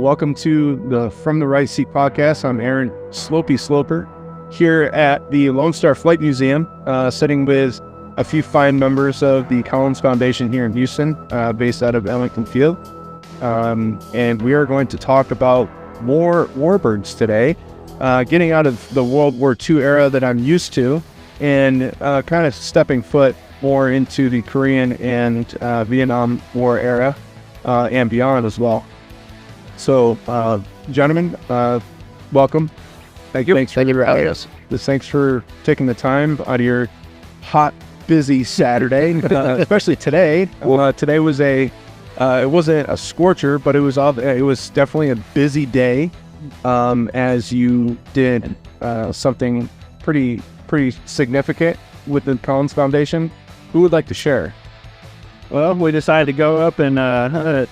Welcome to the From the Right Seat podcast. I'm Aaron Slopey Sloper here at the Lone Star Flight Museum, sitting with a few fine members of the Collings Foundation here in Houston, based out of Ellington Field. And we are going to talk about more warbirds today, getting out of the World War II era that I'm used to and kind of stepping foot more into the Korean and Vietnam War era and beyond as well. So, gentlemen, welcome. Thank you. Thank you for having us. Thanks for taking the time out of your hot, busy Saturday, especially today. Today was it wasn't a scorcher, but it was definitely a busy day, as you did something pretty significant with the Collings Foundation. Who would like to share? Well, we decided to go up and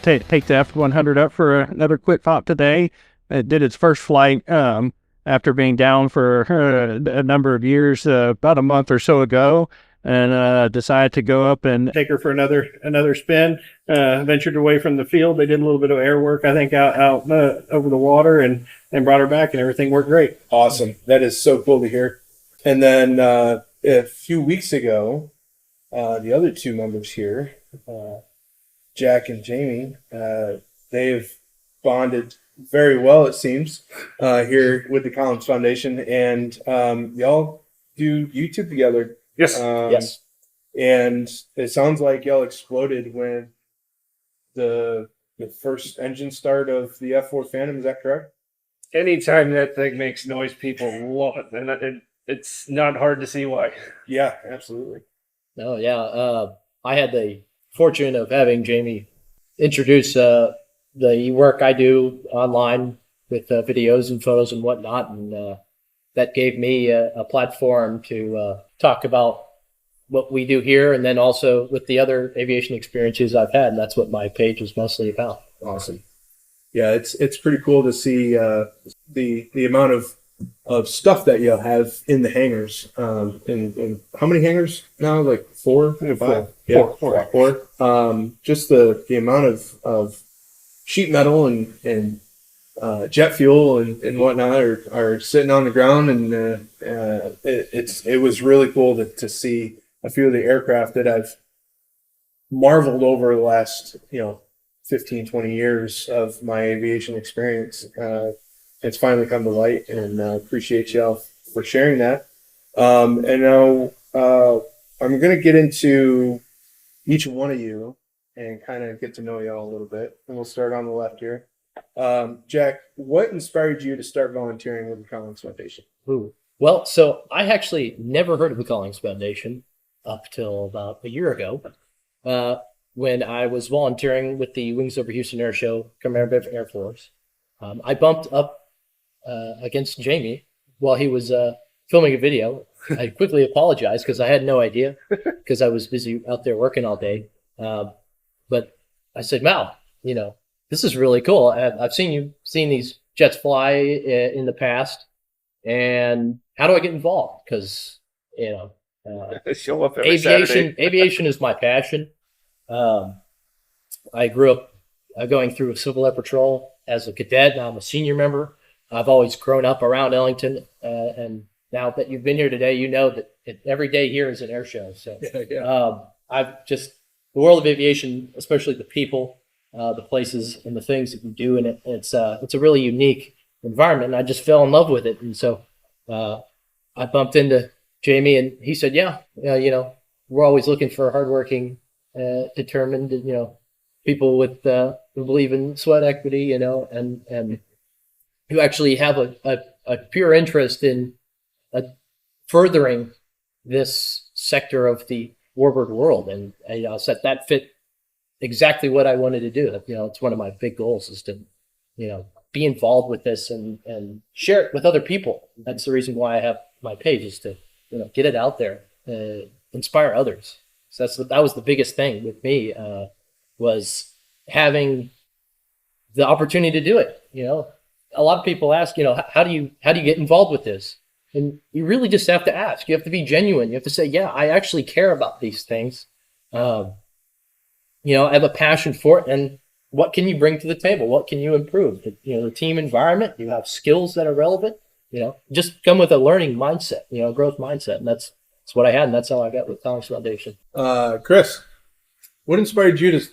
take the F-100 up for another quick hop today. It did its first flight after being down for a number of years, about a month or so ago, and decided to go up and take her for another spin. Ventured away from the field. They did a little bit of air work, I think, out over the water, and brought her back, and everything worked great. Awesome. That is so cool to hear. And then a few weeks ago, the other two members here, Jack and Jamie, they've bonded very well, it seems, here with the Collins Foundation, and y'all do YouTube together. Yes. Yes. And it sounds like y'all exploded when the first engine start of the F4 Phantom. Is that correct? Anytime that thing makes noise, people love it, and it's not hard to see why. Yeah, absolutely. Oh, yeah. I had the fortune of having Jamie introduce the work I do online with videos and photos and whatnot, and that gave me a platform to talk about what we do here, and then also with the other aviation experiences I've had, and that's what my page is mostly about. Awesome. Yeah, it's pretty cool to see the amount of stuff that you'll have in the hangars. And how many hangars now? Like four? Four. Yeah, Four. Just the amount of sheet metal and jet fuel and whatnot are sitting on the ground, and it was really cool to see a few of the aircraft that I've marveled over the last 15, 20 years of my aviation experience. It's finally come to light, and appreciate y'all for sharing that. And now I'm going to get into each one of you and kind of get to know y'all a little bit. And we'll start on the left here. Jack, what inspired you to start volunteering with the Collings Foundation? Ooh. Well, so I actually never heard of the Collings Foundation up till about a year ago, when I was volunteering with the Wings Over Houston Air Show, Command Air Force. I bumped up against Jamie while he was filming a video. I quickly apologized because I had no idea, because I was busy out there working all day. But I said, "Wow, this is really cool. I've seen these jets fly in the past, and how do I get involved? Because Show up every Saturday. Aviation is my passion. I grew up going through Civil Air Patrol as a cadet. Now I'm a senior member. I've always grown up around Ellington, and now that you've been here today, you know that every day here is an air show. So the world of aviation, especially the people, the places, and the things that we do in it, it's a really unique environment. And I just fell in love with it, and so I bumped into Jamie, and he said, "Yeah, we're always looking for hardworking, determined, people with who believe in sweat equity, and who actually have a pure interest in furthering this sector of the warbird world." And so that fit exactly what I wanted to do. It's one of my big goals, is to be involved with this and share it with other people. That's the reason why I have my page, is to get it out there, inspire others. So that was the biggest thing with me, was having the opportunity to do it. A lot of people ask, how do you get involved with this? And you really just have to ask. You have to be genuine. You have to say, yeah, I actually care about these things. I have a passion for it, and what can you bring to the table? What can you improve? The team environment, you have skills that are relevant, just come with a learning mindset, growth mindset. And that's what I had. And that's how I got with Collings Foundation. Chris, what inspired you to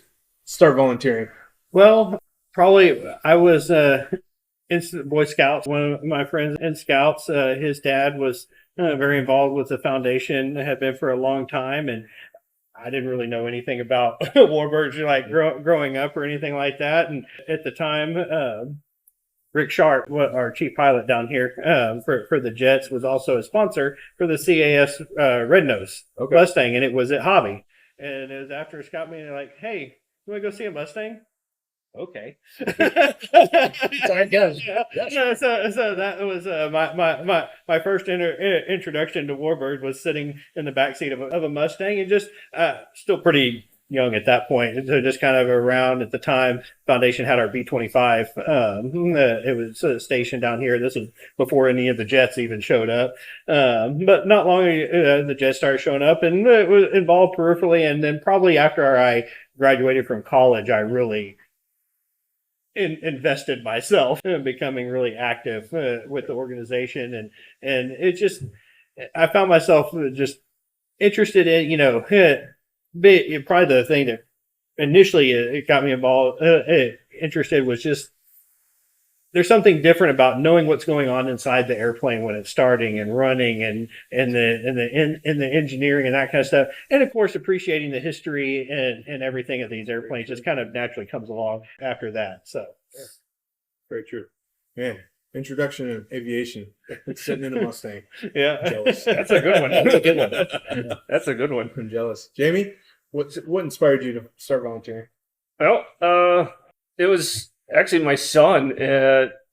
start volunteering? Well, probably I was in Boy Scouts. One of my friends in Scouts, his dad was very involved with the foundation, had been for a long time, and I didn't really know anything about warbirds like growing up or anything like that. And at the time, Rick Sharp, our chief pilot down here for the Jets, was also a sponsor for the CAS Red Nose Mustang, and it was at Hobby. And it was after a scout meeting, like, hey, you want to go see a Mustang? Okay. Sorry, guys. Yeah. So that was my first introduction to warbird was sitting in the backseat of a Mustang, and just still pretty young at that point. So just kind of around at the time, Foundation had our B-25. It was stationed down here. This was before any of the jets even showed up. But not long the jets started showing up, and it was involved peripherally. And then probably after I graduated from college, I really invested myself in becoming really active with the organization, and it just, I found myself just interested in, probably the thing that initially it got me involved, interested, was just there's something different about knowing what's going on inside the airplane when it's starting and running, and the engineering and that kind of stuff. And of course, appreciating the history and everything of these airplanes just kind of naturally comes along after that. So, Very true. Man, introduction to aviation. Sitting in a Mustang. yeah, Jealous. That's a good one. That's a good one. That's a good one. I'm jealous. Jamie, what inspired you to start volunteering? Well, it was actually my son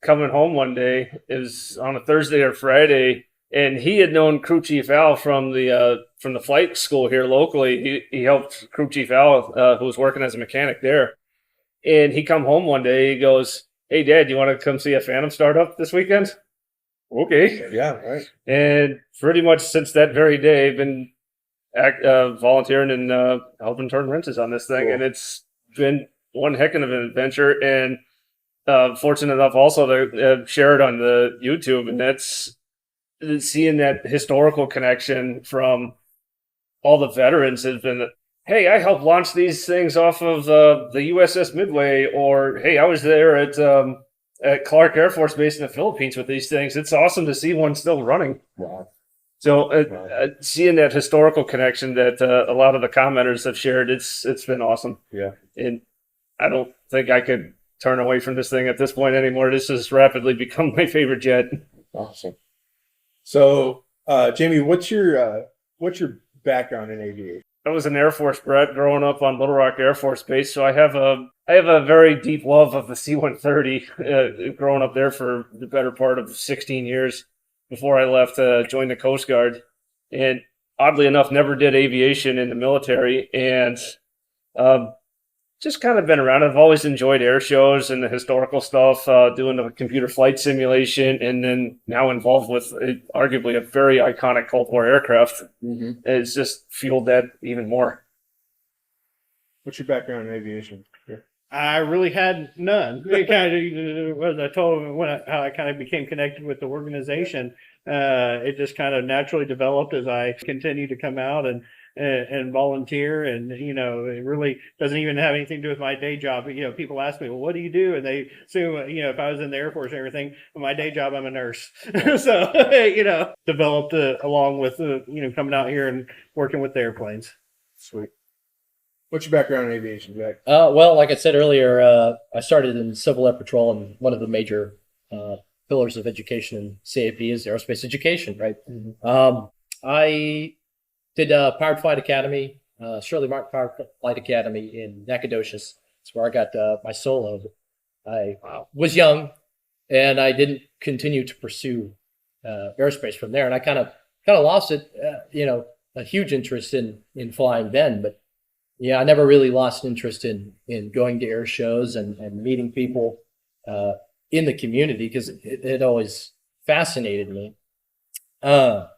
coming home one day. It was on a Thursday or Friday, and he had known Crew Chief Al from the flight school here locally. He helped Crew Chief Al, who was working as a mechanic there. And he come home one day. He goes, "Hey, Dad, you want to come see a Phantom startup this weekend?" Okay. Yeah, right. And pretty much since that very day, I've been volunteering and helping turn wrenches on this thing, Cool. and it's been one heck of an adventure. And fortunate enough also to share it on the YouTube, and that's seeing that historical connection from all the veterans has been, hey, I helped launch these things off of the USS Midway, or hey, I was there at Clark Air Force Base in the Philippines with these things. It's awesome to see one still running. Wow. So seeing that historical connection that a lot of the commenters have shared, it's been awesome. Yeah. And I don't think I could turn away from this thing at this point anymore. This has rapidly become my favorite jet. Awesome. So, Jamie, what's your background in aviation? I was an Air Force brat growing up on Little Rock Air Force Base, so I have a very deep love of the C-130. Growing up there for the better part of 16 years before I left to join the Coast Guard, and oddly enough, never did aviation in the military, and just kind of been around. I've always enjoyed air shows and the historical stuff, doing the computer flight simulation, and then now involved with arguably a very iconic Cold War aircraft. Mm-hmm. It's just fueled that even more. What's your background in aviation? Yeah. I really had none. It kind of, as I told him how I kind of became connected with the organization, it just kind of naturally developed as I continued to come out and volunteer. And, it really doesn't even have anything to do with my day job. People ask me, well, what do you do? And they assume, if I was in the Air Force and everything, my day job, I'm a nurse. So, developed along with, coming out here and working with the airplanes. Sweet. What's your background in aviation, Jack? Well, like I said earlier, I started in Civil Air Patrol, and one of the major pillars of education in CAP is aerospace education, right? Mm-hmm. I did Powered Flight Academy, Shirley Martin Powered Flight Academy in Nacogdoches. That's where I got my solo. I was young, and I didn't continue to pursue aerospace from there, and I kind of lost it. A huge interest in flying then, but yeah, I never really lost interest in going to air shows and meeting people in the community, because it always fascinated me. I'm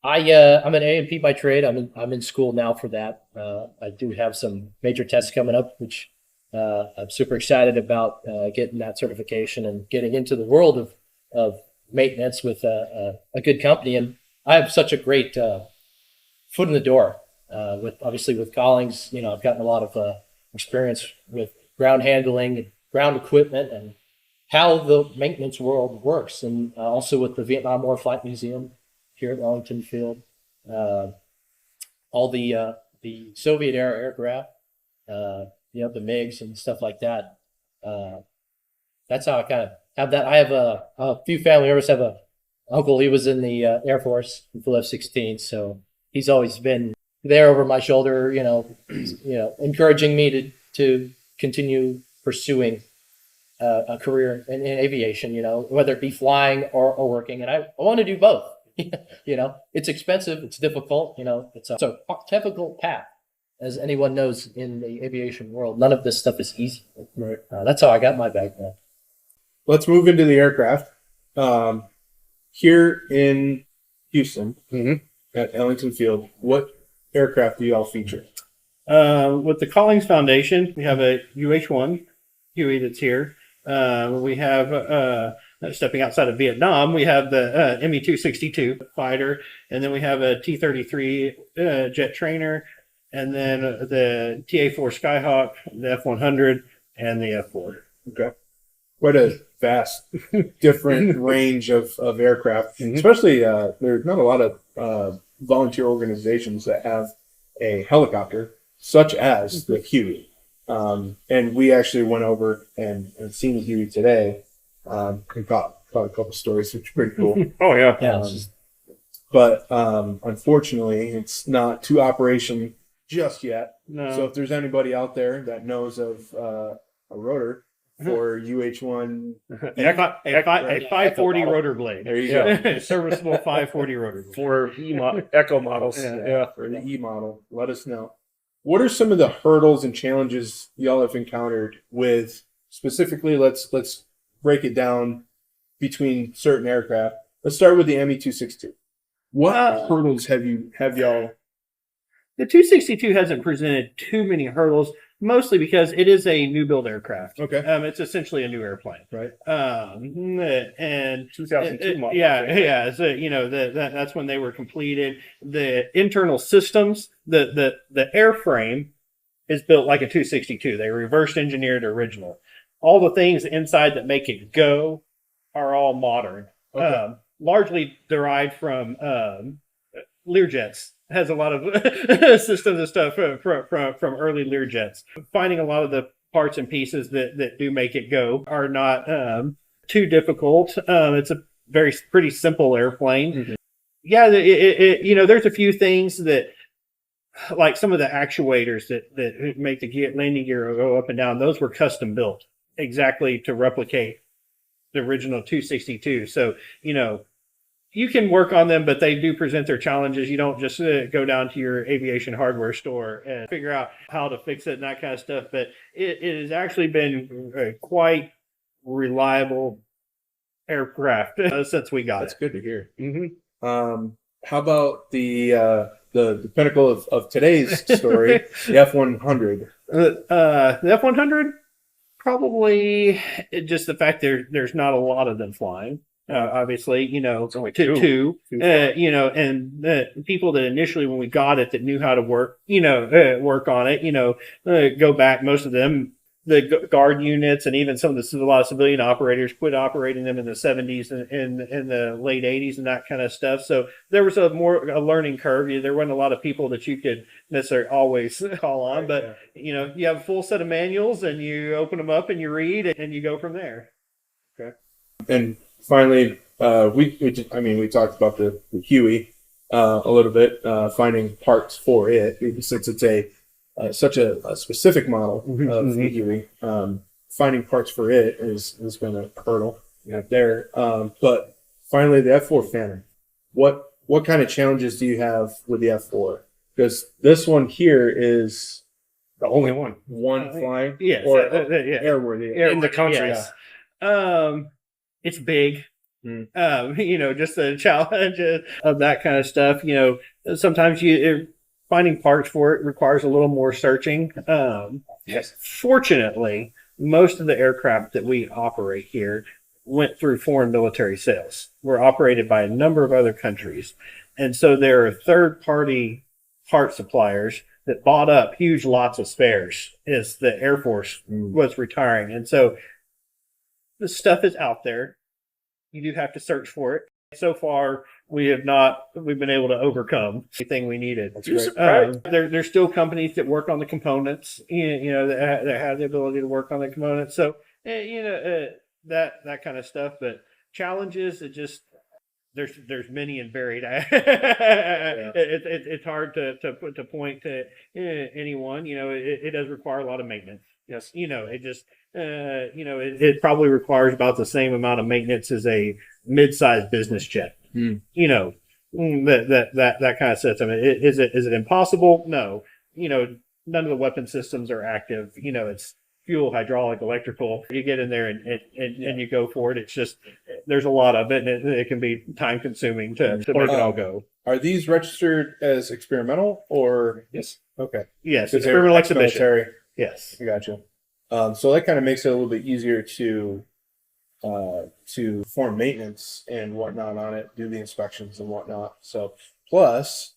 an A&P by trade. I'm in school now for that. I do have some major tests coming up, which I'm super excited about getting that certification and getting into the world of maintenance with a good company. And I have such a great foot in the door with Collings. I've gotten a lot of experience with ground handling, and ground equipment, and how the maintenance world works, and also with the Vietnam War Flight Museum here at Wellington Field, all the Soviet era aircraft, the MiGs and stuff like that. That's how I kind of have that. I have a few family members. Have a uncle. He was in the Air Force, in full F-16, so he's always been there over my shoulder, encouraging me to continue pursuing a career in aviation, whether it be flying or working. And I want to do both. It's expensive, it's difficult, it's a difficult path, as anyone knows in the aviation world. None of this stuff is easy. Right. That's how I got my background. Let's move into the aircraft. Here in Houston, at Ellington Field, what aircraft do you all feature? With the Collings Foundation, we have a UH-1 Huey that's here. We have, stepping outside of Vietnam, we have the Me-262 fighter, and then we have a T-33 jet trainer, and then the TA-4 Skyhawk, the F-100, and the F-4. Okay. Quite a vast, different range of aircraft. Especially, there's not a lot of volunteer organizations that have a helicopter, such as the Huey. And we actually went over and seen the Huey today. And caught a couple stories, which is pretty cool. Oh, yeah. Yeah. But unfortunately, it's not to operation just yet. No. So if there's anybody out there that knows of a rotor for UH-1, A 540 rotor blade. there you go. Serviceable 540 rotor blade. For Echo models. Yeah. For the E model, let us know. What are some of the hurdles and challenges y'all have encountered with specifically? Let's break it down between certain aircraft. Let's start with the Me-262. What hurdles have y'all? The 262 hasn't presented too many hurdles, mostly because it is a new build aircraft. Okay. It's essentially a new airplane. Right. And 2002 model. Yeah. So, that's when they were completed. The internal systems, the airframe is built like a 262. They reverse engineered original. All the things inside that make it go are all modern. Okay. Largely derived from Learjets. Has a lot of systems and stuff from early Learjets. Finding a lot of the parts and pieces that do make it go are not too difficult. It's a pretty simple airplane. Mm-hmm. Yeah, there's a few things that, like some of the actuators that make the landing gear go up and down. Those were custom built exactly to replicate the original 262. So, you can work on them, but they do present their challenges. You don't just go down to your aviation hardware store and figure out how to fix it and that kind of stuff. But it has actually been a quite reliable aircraft since we got That's it. good to hear. Mm-hmm. How about the pinnacle of today's story, the F-100? The F-100, probably just the fact there's not a lot of them flying. Obviously, It's only two. And the people that initially, when we got it, that knew how to work on it, go back, most of them, the guard units and even some of a lot of civilian operators quit operating them in the 70s and in the late 80s and that kind of stuff. So there was a learning curve. There wasn't a lot of people that you could necessarily always call on, but you have a full set of manuals and you open them up and you read and you go from there. Okay. And finally, we talked about the Huey a little bit, finding parts for it, since it's such a specific model of the Huey. Finding parts for it has been a hurdle there. But finally, the F-4 Phantom. What kind of challenges do you have with the F-4? Because this one here is The only one. flying, Yes, or In airworthy. the country. Yes. It's big. Just the challenge of that kind of stuff. Sometimes finding parts for it requires a little more searching. Yes. Fortunately, most of the aircraft that we operate here went through foreign military sales. We're operated by a number of other countries. And so there are third-party part suppliers that bought up huge lots of spares as the Air Force was retiring. And so the stuff is out there. You do have to search for it. So far, we've been able to overcome anything we needed. There's still companies that work on the components, that have the ability to work on the components. So, that kind of stuff. But challenges, there's many and varied. It's hard to point to anyone. It does require a lot of maintenance. Yes. It probably requires about the same amount of maintenance as a mid-sized business jet. That kind of system. Is it impossible? No. None of the weapon systems are active. It's fuel, hydraulic, electrical. You get in there and you go for it. It's just there's a lot of it, and it can be time consuming to make it all go. Are these registered as experimental or? Yes. Okay. Yes, Because experimental they're exhibition. ex-military. Yes. I gotcha. So that kind of makes it a little bit easier to perform maintenance and whatnot on it, do the inspections and whatnot. So plus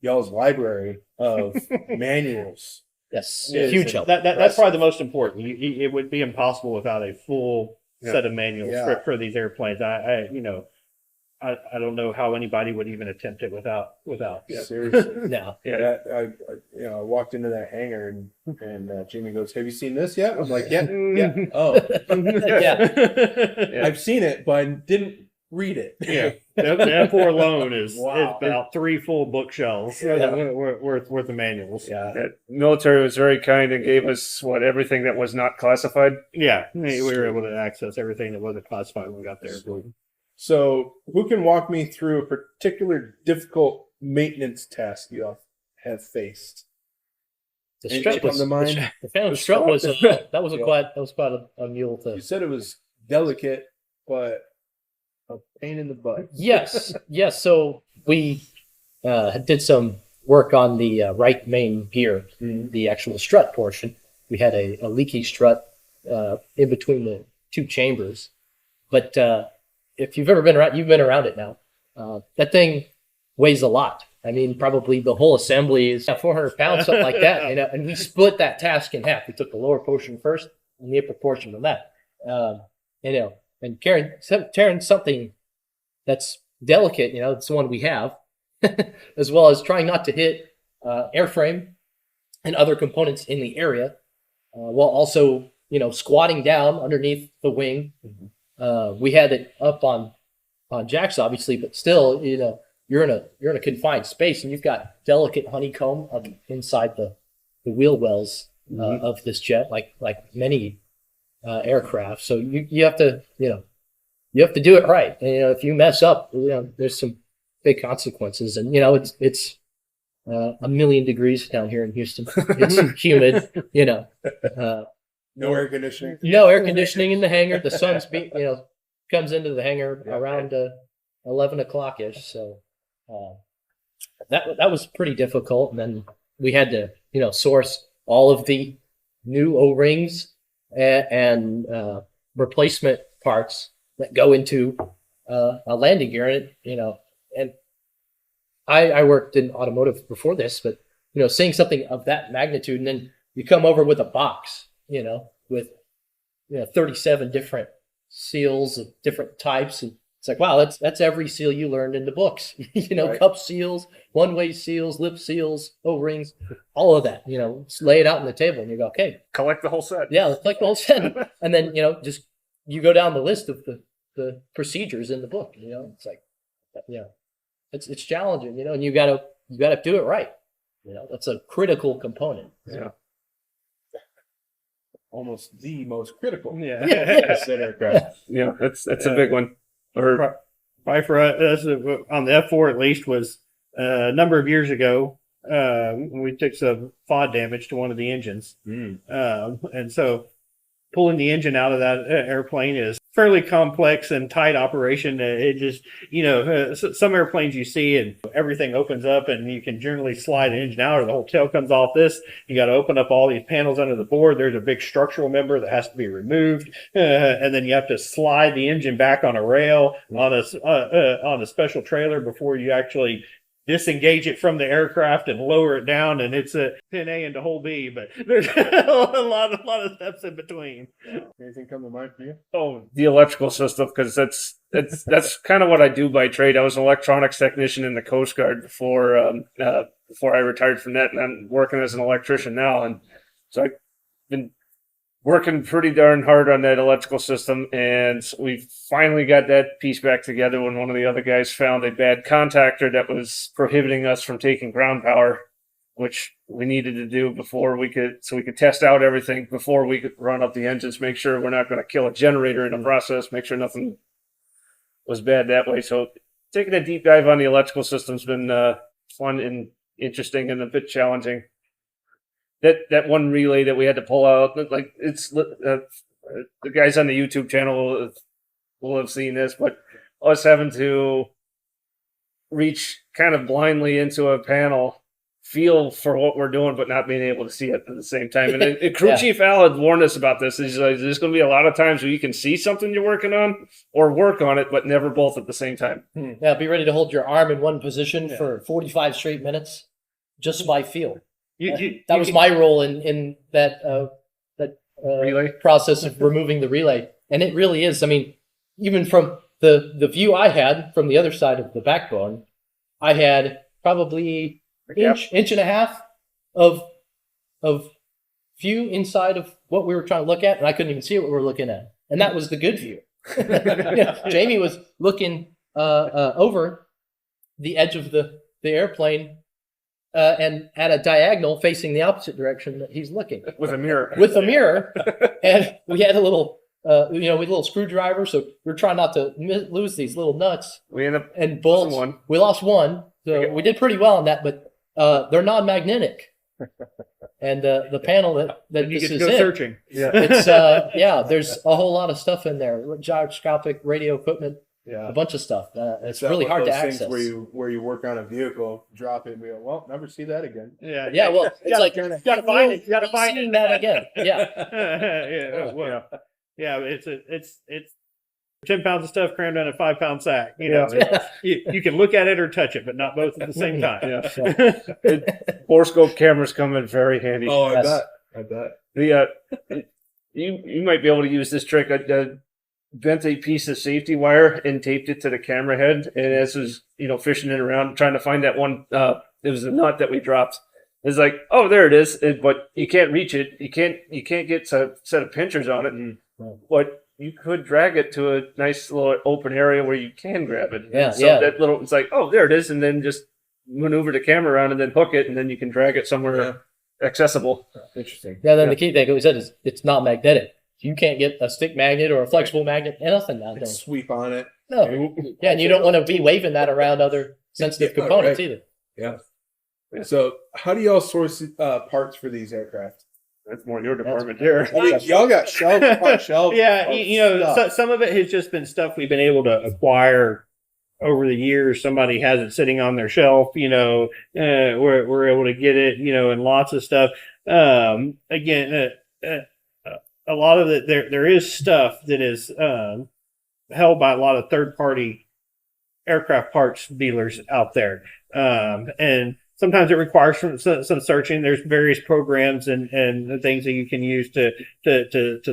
y'all's library of manuals. Yes, Yeah, huge so help. That's probably the most important. It would be impossible without a full set of manuals Yeah. for these airplanes. I don't know how anybody would even attempt it without. Seriously. No, Yeah, I walked into that hangar and Jimmy goes, "Have you seen this yet?" I'm like, "Yeah, yeah." Oh, yeah, I've seen it, but I didn't read it. Yeah, that F4 alone is Wow. about 3 full bookshelves worth of manuals. Yeah. The military was very kind and gave us everything that was not classified. Yeah, we were able to access everything that wasn't classified when we got there. So, who can walk me through a particular difficult maintenance task you have faced? the Anything strut come was to mind? the Phantom strut was that was quite a mule You to. said it was delicate, but a pain in the butt. Yes. So we did some work on the right main gear, the actual strut portion. We had a leaky strut in between the two chambers. But if you've ever been around, you've been around it now. That thing weighs a lot. I mean, probably the whole assembly is 400 pounds, something like that. And we split that task in half. We took the lower portion first and the upper portion from that. And tearing something that's delicate, it's the one we have, as well as trying not to hit airframe and other components in the area, while also, squatting down underneath the wing. We had it up on jacks, obviously, but still, you're in a confined space, and you've got delicate honeycomb up inside the wheel wells of this jet, like many aircraft. So you have to do it right. And, if you mess up, there's some big consequences. And it's 1,000,000 degrees down here in Houston. It's humid. No air conditioning. No air conditioning in the hangar. The sun's comes into the hangar around 11 o'clock ish. So that was pretty difficult. And then we had to source all of the new O-rings and replacement parts that go into a landing gear. And I worked in automotive before this, but seeing something of that magnitude, and then you come over with a box, with 37 different seals of different types, and it's like, wow, that's every seal you learned in the books. Right. Cup seals, one-way seals, lip seals, O-rings, all of that. Just lay it out on the table, and you go, okay, Collect the whole set. yeah, let's collect the whole set. And then just you go down the list of the procedures in the book. It's like, it's challenging. And you gotta do it right. That's a critical component. Yeah. Almost the most critical. Yeah. Said aircraft. Yeah, that's a big one. Or Probably for us, on the F4 at least, was a number of years ago. We took some FOD damage to one of the engines. And so pulling the engine out of that airplane is fairly complex and tight operation. It just, some airplanes you see and everything opens up and you can generally slide the engine out or the whole tail comes off this. You got to open up all these panels under the board. There's a big structural member that has to be removed. And then you have to slide the engine back on a rail on a special trailer before you actually disengage it from the aircraft and lower it down, and it's a pin A into hole B, but there's a lot of steps in between. Anything come to mind for you? Oh, the electrical system, because that's kind of what I do by trade. I was an electronics technician in the Coast Guard before I retired from that, and I'm working as an electrician now. And so I've been working pretty darn hard on that electrical system, and we finally got that piece back together when one of the other guys found a bad contactor that was prohibiting us from taking ground power, which we needed to do before we could test out everything before we could run up the engines, make sure we're not going to kill a generator in the process, make sure nothing was bad that way. So taking a deep dive on the electrical system's been fun and interesting and a bit challenging. That one relay that we had to pull out, like it's the guys on the YouTube channel will have seen this, but us having to reach kind of blindly into a panel, feel for what we're doing, but not being able to see it at the same time. And Crew Chief Al had warned us about this. He's like, there's going to be a lot of times where you can see something you're working on or work on it, but never both at the same time. Yeah, be ready to hold your arm in one position for 45 straight minutes just by feel. That was my role in that relay process of removing the relay, and it really is. I mean, even from the view I had from the other side of the backbone, I had probably inch and a half of view inside of what we were trying to look at, and I couldn't even see what we were looking at, and that was the good view. Jamie was looking over the edge of the airplane. And at a diagonal facing the opposite direction that he's looking. With a mirror. And we had a little, with a little screwdriver, so we're trying not to lose these little nuts. We ended up and bolts. one. We lost one, so we did pretty well on that, but they're non-magnetic. And the panel that you this get to is go in, searching. it's there's a whole lot of stuff in there, gyroscopic radio equipment. Yeah, a bunch of stuff. It's that really one hard of to those things access. where you work on a vehicle, drop it, and we go, well, never see that again. Yeah. Well, it's like you gotta find it. You gotta find seeing that again. Yeah. It's 10 pounds of stuff crammed in a 5-pound sack. You can look at it or touch it, but not both at the same time. Borescope cameras come in very handy. Oh, I bet. You might be able to use this trick. Bent a piece of safety wire and taped it to the camera head, and as was fishing it around trying to find that one, it was a nut that we dropped. It's like, oh, there it is, but you can't reach it. You can't get a set of pinchers on it, but you could drag it to a nice little open area where you can grab it. That little, it's like, oh, there it is, and then just maneuver the camera around and then hook it, and then you can drag it somewhere accessible. Interesting. Yeah. Then the key thing we said is it's not magnetic. You can't get a stick magnet or a flexible magnet, nothing out there. Sweep on it. No. Yeah, and you don't want to be waving that around other sensitive components either. Yeah. So how do y'all source parts for these aircraft? That's more your department there. Y'all got shelves. Yeah, some of it has just been stuff we've been able to acquire over the years. Somebody has it sitting on their shelf, we're able to get it, and lots of stuff. A lot of it, there is stuff that is held by a lot of third-party aircraft parts dealers out there, and sometimes it requires some searching. There's various programs and things that you can use to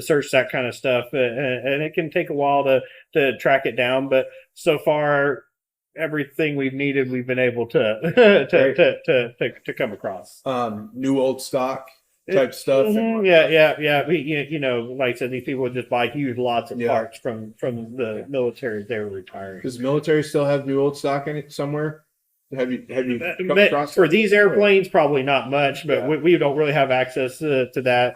search that kind of stuff, and it can take a while to track it down. But so far, everything we've needed, we've been able to come across. New old stock type stuff. Yeah. We, like I said, these people would just buy huge lots of parts from the military as they were retiring. Does the military still have new old stock in it somewhere? Have you come across for these airplanes? Probably not much, but we don't really have access to that.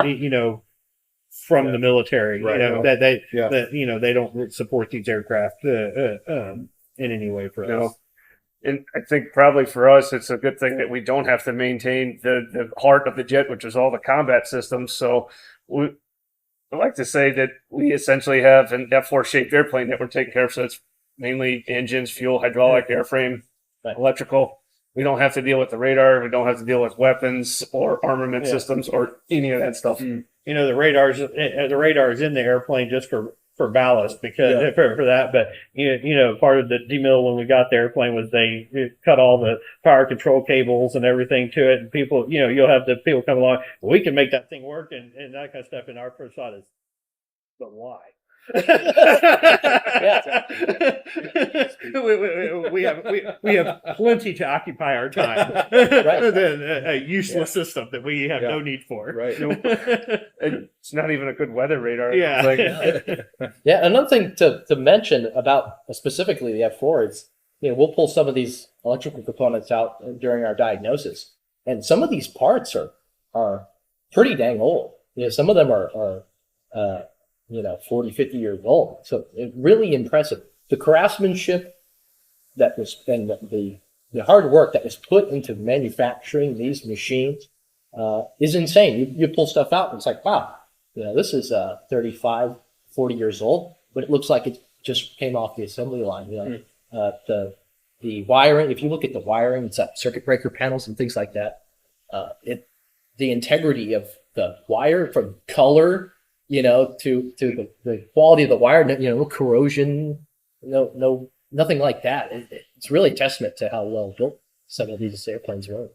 From the military, right. They don't support these aircraft in any way for us. And I think probably for us, it's a good thing that we don't have to maintain the heart of the jet, which is all the combat systems. So I like to say that we essentially have an F4 shaped airplane that we're taking care of. So it's mainly engines, fuel, hydraulic, airframe, electrical. We don't have to deal with the radar. We don't have to deal with weapons or armament systems or any of that stuff. You know, the radar is in the airplane just for ballast because for that. But you know, part of the demil when we got the airplane was they cut all the power control cables and everything to it. And people, you know, you'll have the people come along. Well, we can make that thing work and that kind of stuff. And our first thought is, but why? we have plenty to occupy our time than a useless system that we have no need for. Right. It's not even a good weather radar. Yeah. Another thing to mention about specifically the F4 is, you know, we'll pull some of these electrical components out during our diagnosis, and some of these parts are pretty dang old. You know, some of them are 40, 50 years old. So it's really impressive. The craftsmanship that was, and the hard work that was put into manufacturing these machines is insane. You pull stuff out and it's like, wow, you know, this is 35, 40 years old, but it looks like it just came off the assembly line. You know, the wiring, if you look at the wiring, it's circuit breaker panels and things like that. The integrity of the wire from color, you know, to the quality of the wire, you know, no corrosion, nothing like that. It's really a testament to how well built some of these airplanes are.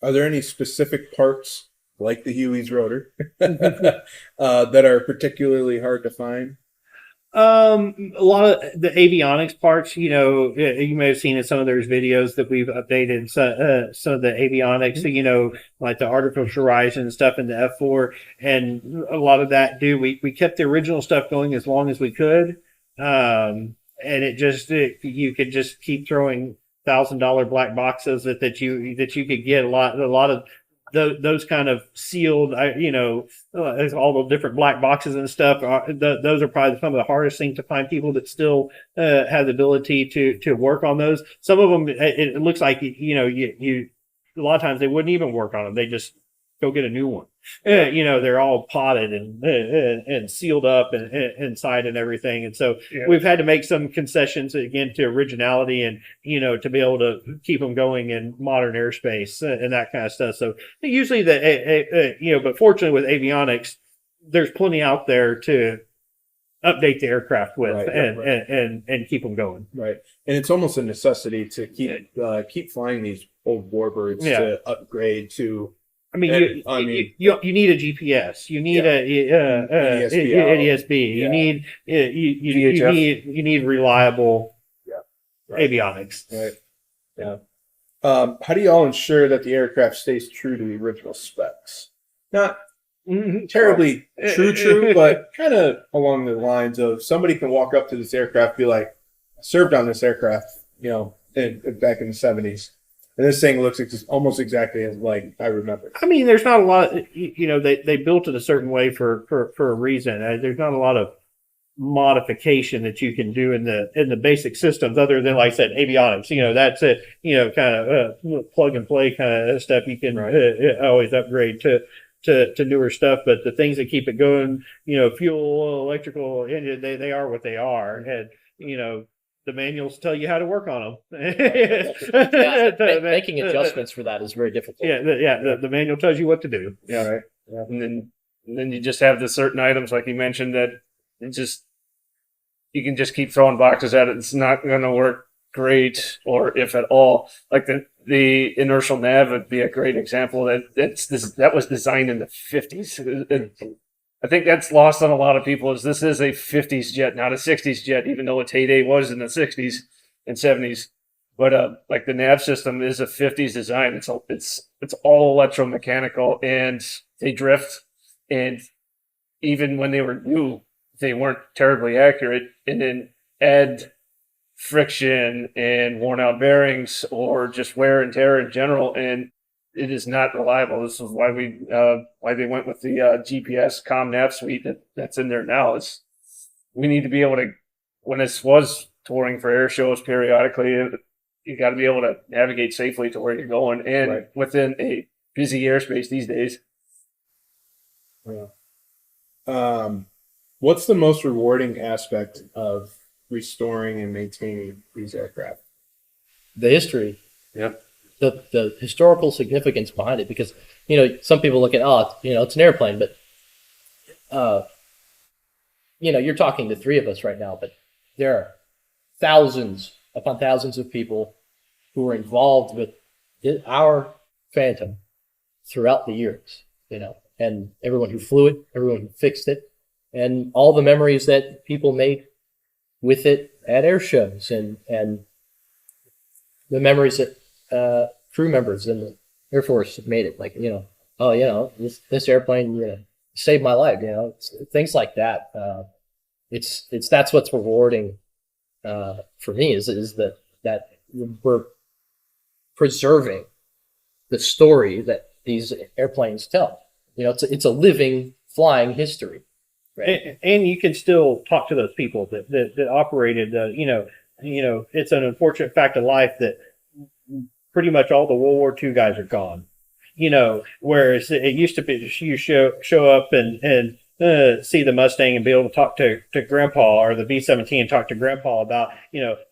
Are there any specific parts, like the Huey's rotor, that are particularly hard to find? A lot of the avionics parts, you know, you may have seen in some of those videos that we've updated some of the avionics, you know, like the artificial horizon and stuff in the F4, and a lot of that we kept the original stuff going as long as we could, and you could just keep throwing $1,000 black boxes that you could get a lot of those kind of sealed, you know, all the different black boxes and stuff. Those are probably some of the hardest things to find people that still have the ability to work on those. Some of them, it looks like, you know, you a lot of times they wouldn't even work on them. They just go get a new one. You know, they're all potted and sealed up and inside and everything. And so we've had to make some concessions again to originality and, you know, to be able to keep them going in modern airspace and that kind of stuff. So usually you know, but fortunately with avionics, there's plenty out there to update the aircraft with and keep them going. Right. And it's almost a necessity to keep flying these old warbirds to upgrade to. I mean, you need a GPS. You need a ESB. You need reliable avionics. Right. Yeah. How do you all ensure that the aircraft stays true to the original specs? Not terribly true, but kind of along the lines of somebody can walk up to this aircraft, be like, I served on this aircraft, you know, back in the 70s. And this thing looks almost exactly as like I remember. I mean, there's not a lot. You know, they built it a certain way for a reason. There's not a lot of modification that you can do in the basic systems, other than, like I said, avionics. You know, that's it. You know, kind of plug and play kind of stuff. You can always upgrade to newer stuff. But the things that keep it going, you know, fuel, electrical, engine, they are what they are, and you know. The manuals tell you how to work on them. Making adjustments for that is very difficult. The manual tells you what to do. Yeah, right. Yeah. And then you just have the certain items, like you mentioned, that you can just keep throwing boxes at it. It's not going to work great, or if at all. Like the inertial nav would be a great example. That was designed in the 50s. I think that's lost on a lot of people. This is a 50s jet, not a 60s jet, even though its heyday was in the 60s and 70s. But like the nav system is a 50s design. It's all electromechanical, and they drift. And even when they were new, they weren't terribly accurate. And then add friction and worn out bearings or just wear and tear in general, and it is not reliable. This is why why they went with the GPS comm nav suite that's in there now. We need to be able to, when this was touring for air shows periodically, you got to be able to navigate safely to where you're going, and within a busy airspace these days. Yeah. What's the most rewarding aspect of restoring and maintaining these aircraft? The history. Yeah. The historical significance behind it, because some people look at it's an airplane, but you're talking to three of us right now, but there are thousands upon thousands of people who were involved with our Phantom throughout the years, and everyone who flew it, everyone who fixed it, and all the memories that people made with it at air shows, and the memories that crew members in the Air Force have made it. Like, this airplane, saved my life. Things like that. That's what's rewarding for me is that we're preserving the story that these airplanes tell. It's a living, flying history. Right? And you can still talk to those people that operated. It's an unfortunate fact of life that pretty much all the World War II guys are gone. Whereas it used to be you show up and see the Mustang and be able to talk to Grandpa, or the B-17 and talk to Grandpa about,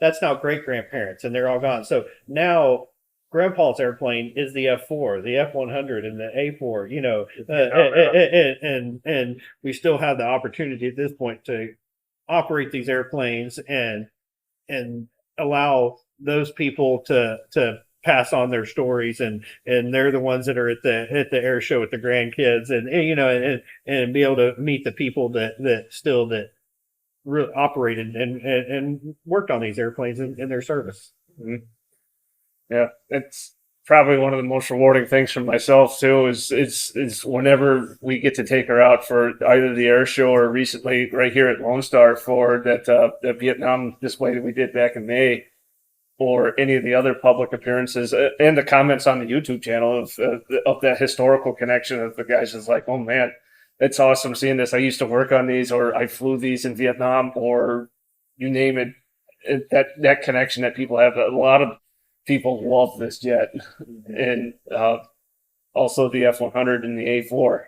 that's now great grandparents, and they're all gone. So now Grandpa's airplane is the F4, the F-100, and the A4. And we still have the opportunity at this point to operate these airplanes and allow those people to pass on their stories, and they're the ones that are at the air show with the grandkids, and be able to meet the people that really operated and worked on these airplanes in their service. Mm-hmm. Yeah, it's probably one of the most rewarding things for myself too. Is whenever we get to take her out for either the air show or recently right here at Lone Star for that Vietnam display that we did back in May, or any of the other public appearances, and the comments on the YouTube channel of that historical connection of the guys is like, oh man, it's awesome seeing this. I used to work on these, or I flew these in Vietnam, or you name it. That connection that people have, a lot of people love this jet, and also the F-100 and the A4.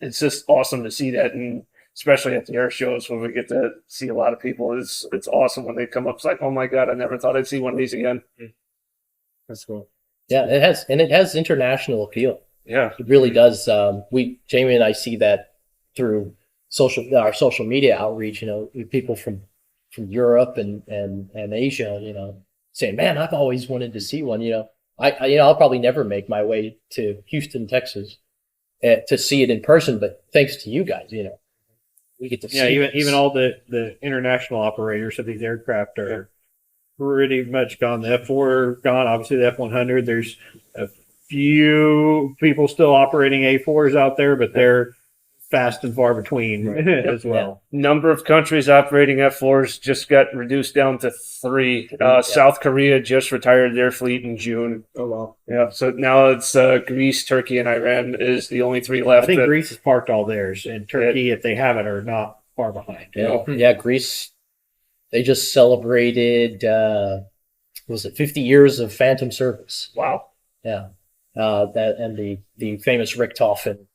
It's just awesome to see that, and especially at the air shows when we get to see a lot of people. It's awesome when they come up. It's like, oh my God, I never thought I'd see one of these again. That's cool. Yeah, it has international appeal. Yeah, it really does. Jamie and I see that through our social media outreach. People from Europe and Asia, saying, "Man, I've always wanted to see one." I'll probably never make my way to Houston, Texas, to see it in person, but thanks to you guys, we get to see. Yeah, even all the international operators of these aircraft are pretty much gone. The F4 gone, obviously the F-100. There's a few people still operating A4s out there, but they're fast and far between as well. Yeah. Number of countries operating F4s just got reduced down to 3. South Korea just retired their fleet in June. Oh, wow. Yeah, so now it's Greece, Turkey, and Iran is the only 3 left. I think Greece has parked all theirs, and Turkey, if they haven't, are not far behind. Yeah, Greece, they just celebrated, 50 years of Phantom service. Wow. Yeah. And the famous Richtofen.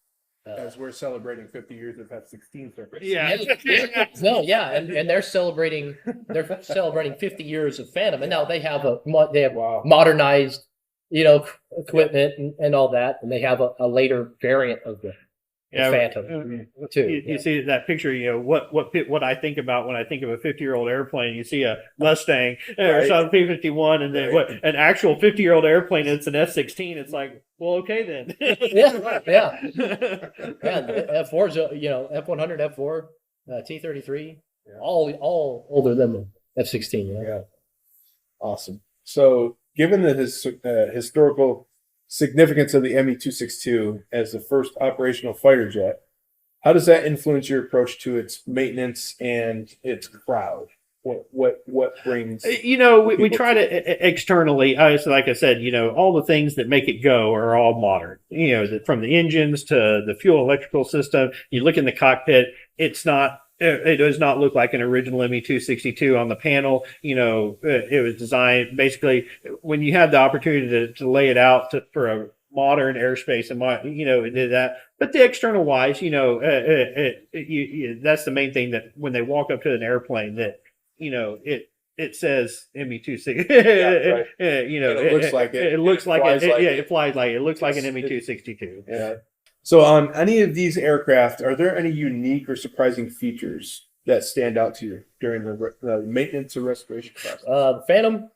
As we're celebrating 50 years of F-16 service. Yeah. No, yeah, and they're celebrating 50 years of Phantom, and now they have modernized, equipment and all that, and they have a later variant of the Phantom too. You see that picture, what I think about when I think of a 50-year-old airplane. You see a Mustang or some P-51, and then an actual 50-year-old airplane. It's an F-16. It's like, well, okay then. yeah. F4's, F-100, F4, T-33, all older than the F-16. Yeah. Awesome. So, given the historical significance of the ME-262 as the first operational fighter jet, how does that influence your approach to its maintenance and its crowd? What brings? We try to externally, like I said, all the things that make it go are all modern. From the engines to the fuel electrical system. You look in the cockpit, it does not look like an original ME-262 on the panel. It was designed basically when you had the opportunity to lay it out for a modern airspace and did that. But the external wise, that's the main thing, that when they walk up to an airplane, that it says ME-260. Right. It looks like it. It looks like it. It flies like it. It looks like an ME-262. Yeah. So on any of these aircraft, are there any unique or surprising features that stand out to you during the maintenance or restoration process? The Phantom,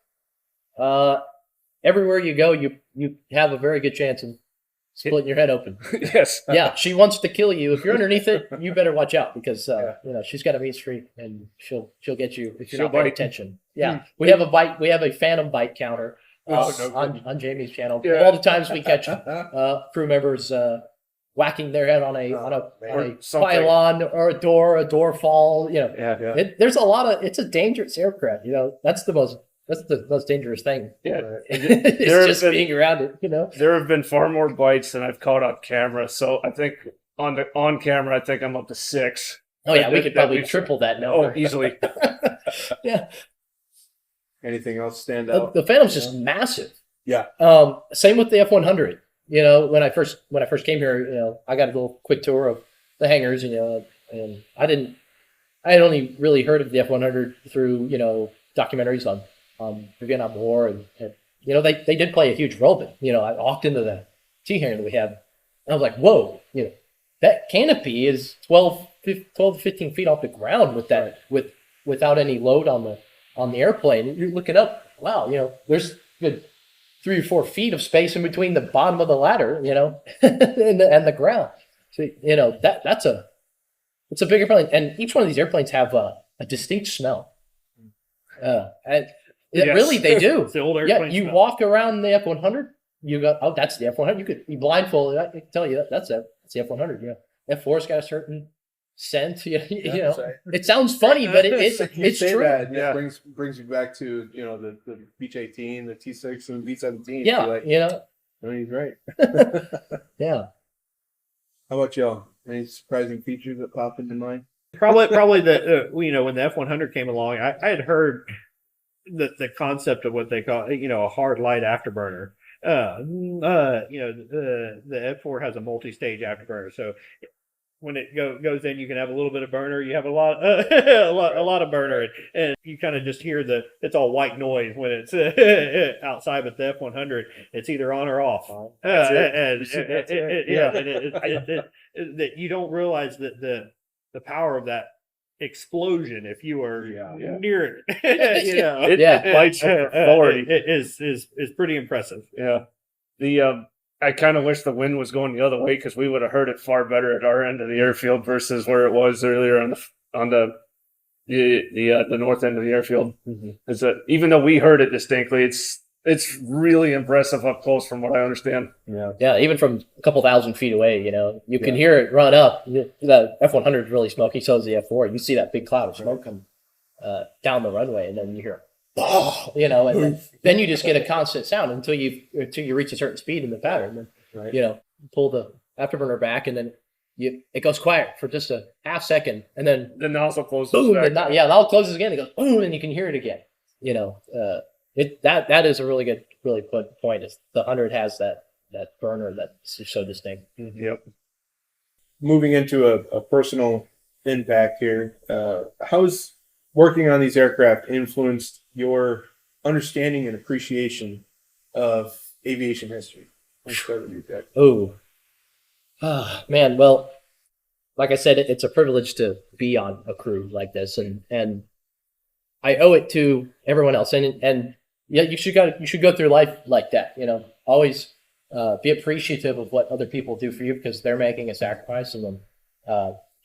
everywhere you go, you have a very good chance of splitting your head open. Yes. Yeah, she wants to kill you. If you're underneath it, you better watch out, because she's got a mean streak, and she'll get you if you're not paying attention. Yeah, we have a Phantom bite counter on Jamie's channel. Yeah. All the times we catch crew members whacking their head on a pylon or a door fall. There's a lot of. It's a dangerous aircraft. That's the most dangerous thing. Yeah. It's just being around it. There have been far more bites than I've caught on camera. So I think on camera, I think I'm up to 6. Oh yeah, we could probably triple that number. Oh, easily. Yeah. Anything else stand out? The Phantom's just massive. Yeah. Same with the F-100. When I first came here, I got a little quick tour of the hangars, and I had only really heard of the F-100 through documentaries on the Vietnam War, and they did play a huge role. But I walked into the T hangar that we have, and I was like, whoa, that canopy is 12 to 15 feet off the ground without any load on the airplane. You're looking up, wow, there's good 3 or 4 feet of space in between the bottom of the ladder, and the ground. So it's a big airplane, and each one of these airplanes have a distinct smell. Really, they do. It's the old airplane. You smell. walk around the F-100, you go, oh, that's the F-100. You could be blindfolded. I can tell you that's the F-100. F-4's got a certain scent. It sounds funny, but it's true. That, yeah, brings you back to the Beech-18, the T6, and the B-17. Yeah, he's right. Yeah. How about y'all? Any surprising features that pop into mind? Probably the when the F-100 came along, I had heard the concept of what they call a hard light afterburner. The F4 has a multi-stage afterburner, so when it goes in, you can have a little bit of burner. You have a lot of burner, and you kind of just hear it's all white noise when it's outside. But the F-100, it's either on or off. That you don't realize that the power of that explosion, if you are near it, it bites forward. It is pretty impressive. Yeah. I kind of wish the wind was going the other way, because we would have heard it far better at our end of the airfield versus where it was earlier on the north end of the airfield. Mm-hmm. Is that even though we heard it distinctly, it's really impressive up close, from what I understand. Yeah, even from a couple thousand feet away, you can hear it run up. The F-100 is really smoky, so is the F-4. You see that big cloud of smoke come down the runway, and then you hear, and then you just get a constant sound until you reach a certain speed in the pattern. Then, pull the afterburner back, and then it goes quiet for just a half second, and then the nozzle closes. Boom! Back. The nozzle closes again. It goes boom, and you can hear it again. That is a really good point. Is the 100 has that burner that's so distinct. Yep. Moving into a personal impact here, how's working on these aircraft influenced your understanding and appreciation of aviation history? Let's start with you, Jack. Man. Well, like I said, it's a privilege to be on a crew like this, and I owe it to everyone else. And yeah, you should go through life like that. Always be appreciative of what other people do for you, because they're making a sacrifice, and then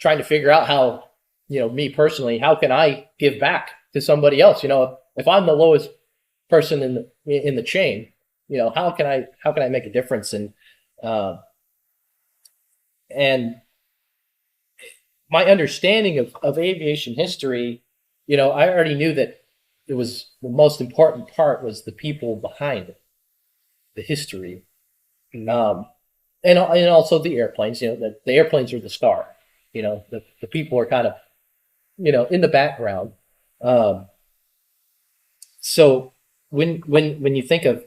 trying to figure out how, me personally, how can I give back to somebody else? If I'm the lowest person in the chain, how can I make a difference? And my understanding of aviation history, I already knew that it was the most important part was the people behind it, the history, and also the airplanes. The airplanes are the star. The people are kind of in the background. So when you think of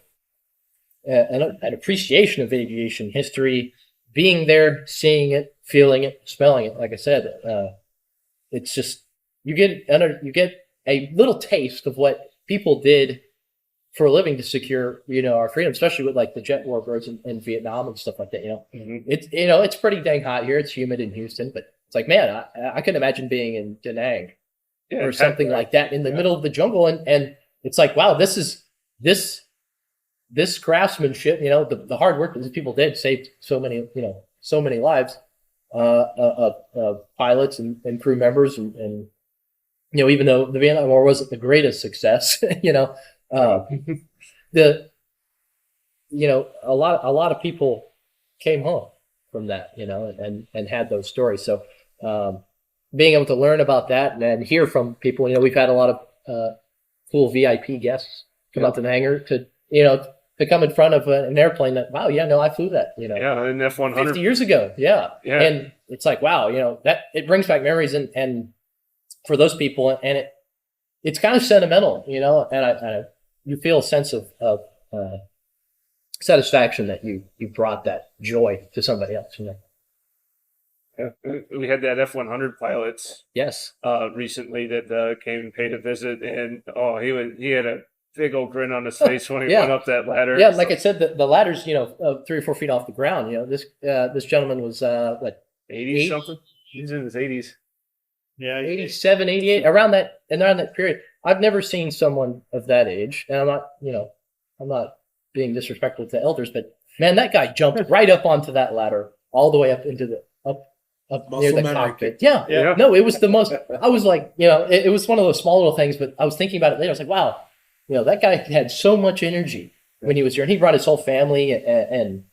an appreciation of aviation history, being there, seeing it, feeling it, smelling it. Like I said, it's just you get a little taste of what people did for a living to secure, our freedom, especially with like the jet warbirds in Vietnam and stuff like that. It's pretty dang hot here. It's humid in Houston, but it's like, man, I couldn't imagine being in Da Nang or something like that in the middle of the jungle, and it's like, wow, this craftsmanship, the hard work that these people did saved so many lives of pilots and crew members, and even though the Vietnam War wasn't the greatest success, a lot of people came home from that, and had those stories. So being able to learn about that and hear from people, we've had a lot of cool VIP guests come out to the hangar to come in front of an airplane that, wow, I flew that, an F-100 50 years ago. Yeah. And it's like, wow, that it brings back memories and for those people, and it's kind of sentimental, and you feel a sense of satisfaction that you brought that joy to somebody else. Yeah. We had that F-100 pilot Yes. Recently that came and paid a visit, and he had a big old grin on his face when he went up that ladder. Yeah, like I said, the ladder's 3 or 4 feet off the ground. This gentleman was what, 80 something? He's in his 80s. Yeah, 87, 88, around that period. I've never seen someone of that age, and I'm not being disrespectful to elders, but man, that guy jumped right up onto that ladder, all the way up into the up near the cockpit. Yeah. No, it was the most. I was like, it was one of those small little things, but I was thinking about it later. I was like, wow, that guy had so much energy when he was here, and he brought his whole family, and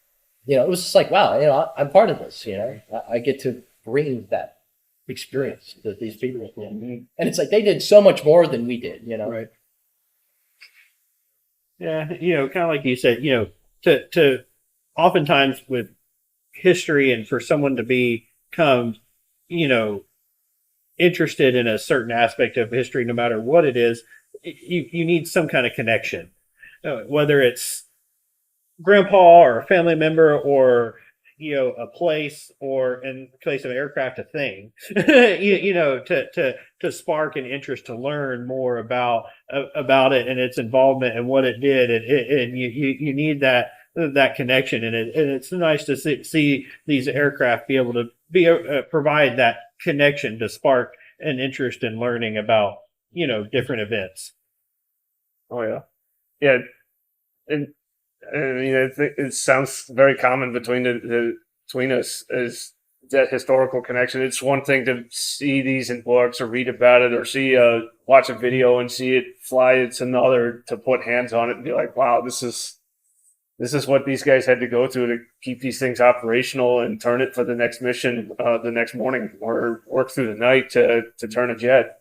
it was just like, wow, I'm part of this. I get to bring that experience that these people, and it's like they did so much more than we did. Right. Yeah, kind of like you said, to oftentimes with history, and for someone to become, interested in a certain aspect of history, no matter what it is, you need some kind of connection, whether it's grandpa or a family member or a place, or in the case of aircraft, a thing, to spark an interest to learn more about it and its involvement and what it did, and you need that connection, and it's nice to see these aircraft be able to provide that connection to spark an interest in learning about different events. Oh yeah. And it sounds very common between us as that historical connection. It's one thing to see these in books or read about it or watch a video and see it fly. It's another to put hands on it and be like, wow, this is what these guys had to go through to keep these things operational and turn it for the next mission the next morning, or work through the night to turn a jet.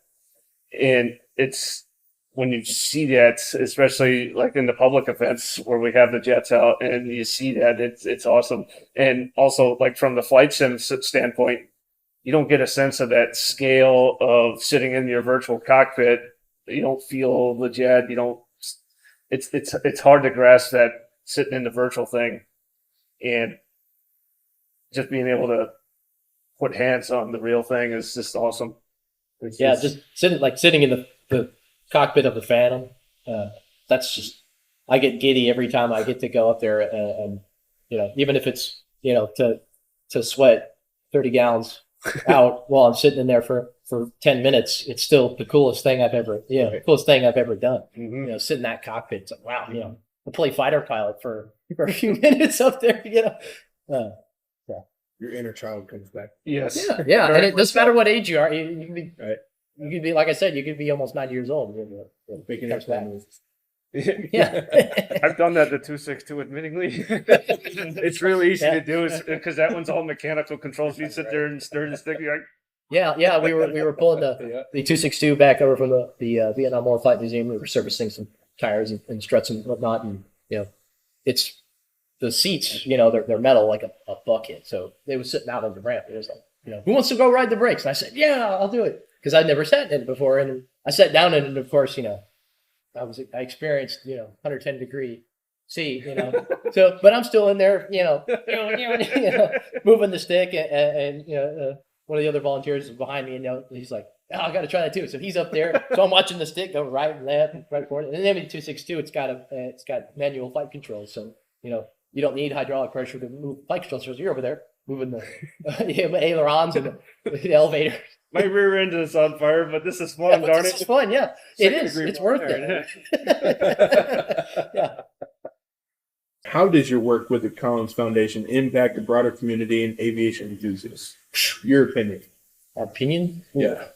And it's when you see that, especially like in the public events where we have the jets out and you see that, it's awesome. And also, like from the flight sim standpoint, you don't get a sense of that scale of sitting in your virtual cockpit. You don't feel the jet. It's hard to grasp that sitting in the virtual thing, and just being able to put hands on the real thing is just awesome. Just sitting in the cockpit of the Phantom. That's just, I get giddy every time I get to go up there, and even if it's to sweat 30 gallons out while I'm sitting in there for 10 minutes, it's still the coolest thing I've ever done. Mm-hmm. Sit in that cockpit. It's like, wow, to play fighter pilot for a few minutes up there, Your inner child comes back. Yes. Yeah. And it doesn't matter what age you are. You can be, right. You could be, like I said, you could be almost 90 years old. Making up families. Yeah. I've done that to 262, admittingly. It's really easy to do because that one's all mechanical controls. You sit there and stir the stick. You're like, yeah. We were pulling the 262 back over from the Vietnam War Flight Museum. We were servicing some tires and struts and whatnot, and it's the seats. They're metal like a bucket. So they were sitting out on the ramp. It was like, who wants to go ride the brakes? And I said, yeah, I'll do it, because I'd never sat in it before. And I sat down in it, and of course, I experienced 110-degree see, So, but I'm still in there, moving the stick, and one of the other volunteers is behind me, and he's like, "Oh, I got to try that too." So he's up there, so I'm watching the stick go right and left, right forward. And then the 262, it's got manual flight control, so you don't need hydraulic pressure to move flight control. So you're over there moving the ailerons and the elevator. My rear end is on fire, but this is fun, darn This it. is fun, yeah. It is. Second-degree It's worth bonfire. it. Yeah. How does your work with the Collings Foundation impact the broader community and aviation enthusiasts? Your opinion. Our opinion? Yeah.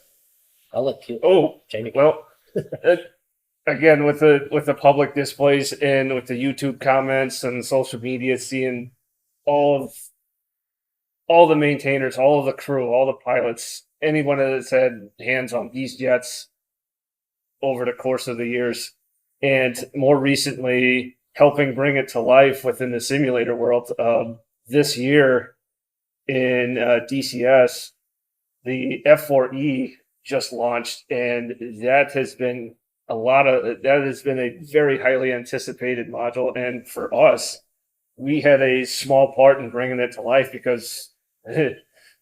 I'll let you. Oh, Jamie. well, again, with the public displays and with the YouTube comments and social media, seeing all the maintainers, all of the crew, all the pilots, anyone that's had hands on these jets over the course of the years, and more recently helping bring it to life within the simulator world. This year in DCS, the F-4E just launched, and that has been a very highly anticipated module. And for us, we had a small part in bringing it to life because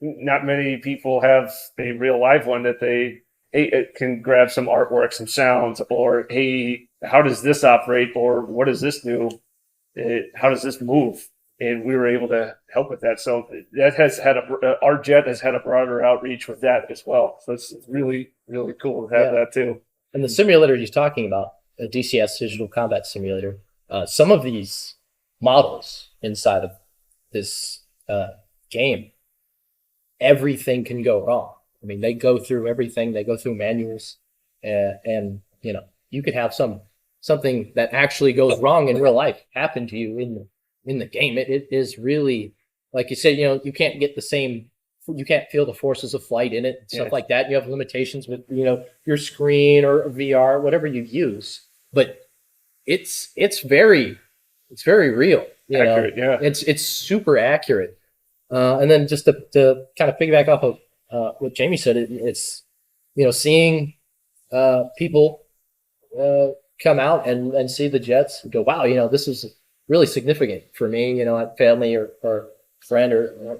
not many people have a real live one that it can grab some artwork, some sounds, or hey, how does this operate, or what does this do? How does this move? And we were able to help with that. So that has had our jet has had a broader outreach with that as well. So it's really, really cool to have that too. And the simulator he's talking about, a DCS digital combat simulator, some of these models inside of this game, everything can go wrong. I mean, they go through everything. They go through manuals, and you could have something that actually goes wrong in real life happen to you in the game. It is really, like you said, you can't get you can't feel the forces of flight in it, stuff like that. You have limitations with your screen or VR, whatever you use, but it's very real. Accurate, yeah. It's super accurate. And then just to kind of piggyback off of what Jamie said, it's seeing people come out and see the jets and go, wow, this is really significant for me, family or friend or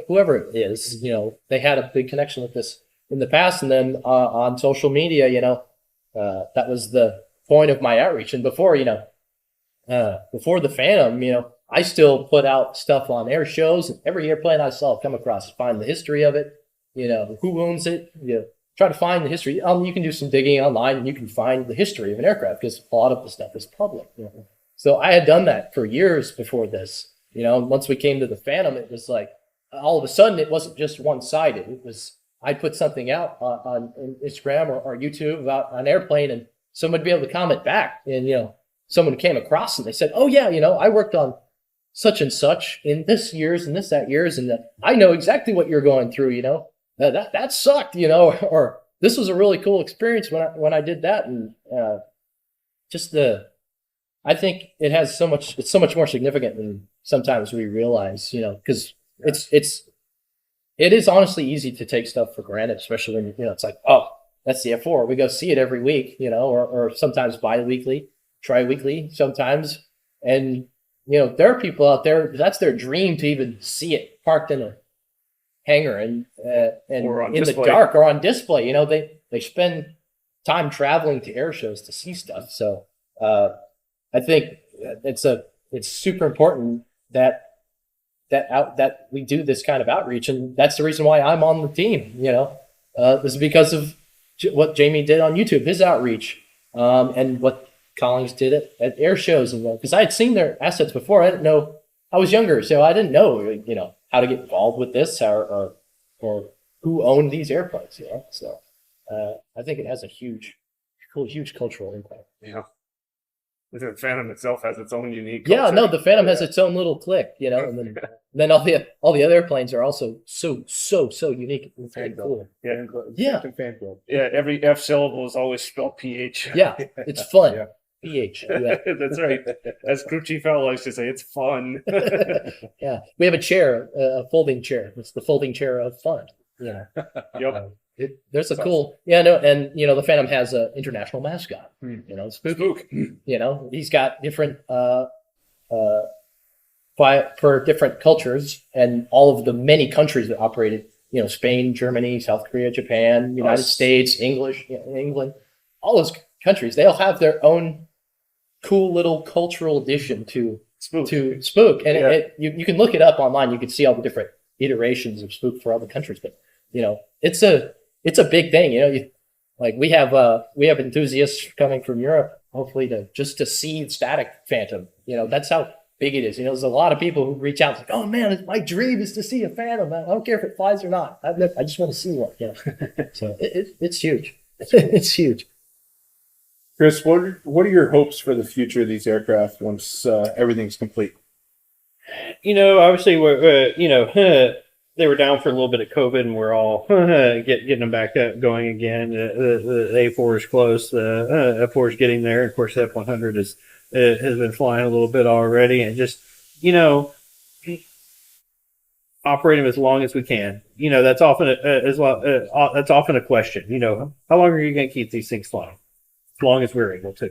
whoever it is, they had a big connection with this in the past. And then on social media, that was the point of my outreach. And before the Phantom, I still put out stuff on air shows, and every airplane I saw come across, find the history of it, who owns it, try to find the history. You can do some digging online and you can find the history of an aircraft because a lot of the stuff is public. So I had done that for years before this. Once we came to the Phantom, it was like all of a sudden it wasn't just one-sided. It was I'd put something out on Instagram or YouTube about an airplane, and someone would be able to comment back, and someone came across and they said, "Oh yeah, I worked on such and such in this years and that years, and I know exactly what you're going through. That sucked, or this was a really cool experience when I did that." And I think it's so much more significant than sometimes we realize, because it is honestly easy to take stuff for granted, especially when it's like, oh, that's the F4. We go see it every week, or sometimes bi-weekly, tri-weekly sometimes. And there are people out there that's their dream to even see it parked in a hangar and in the dark or on display. They spend time traveling to air shows to see stuff. So I think it's super important that we do this kind of outreach, and that's the reason why I'm on the team. This is because of what Jamie did on YouTube, his outreach, and what Collings did at air shows, and because I had seen their assets before. I didn't know. I was younger, so I didn't know how to get involved with this or who owned these airplanes. So I think it has a huge cultural impact. Yeah. The Phantom itself has its own unique culture. Yeah, no, the Phantom has its own little clique, and then all the other airplanes are also so unique and very cool. Yeah. Yeah, every F syllable is always spelled PH. Yeah, it's fun. PH. Yeah. That's right. As crew chief Al likes to say, it's fun. Yeah, we have a chair, a folding chair. It's the folding chair of fun. Yeah. Yep. There's a cool, and the Phantom has an international mascot. Spook. He's got different for different cultures and all of the many countries that operated. Spain, Germany, South Korea, Japan, United States, England, all those countries. They all have their own cool little cultural addition to Spook, and you can look it up online. You can see all the different iterations of Spook for other countries. But it's a big thing. Like we have enthusiasts coming from Europe, hopefully to see static Phantom. That's how big it is. There's a lot of people who reach out like, oh man, my dream is to see a Phantom. I don't care if it flies or not. I just want to see one. So it's huge. It's huge. Chris, what are your hopes for the future of these aircraft once everything's complete? Obviously, they were down for a little bit of COVID, and we're all getting them back up going again. The A4 is close. The F4 is getting there. Of course, the F-100 has been flying a little bit already, and just operate them as long as we can. That's often that's often a question. How long are you going to keep these things flying? As long as we're able to,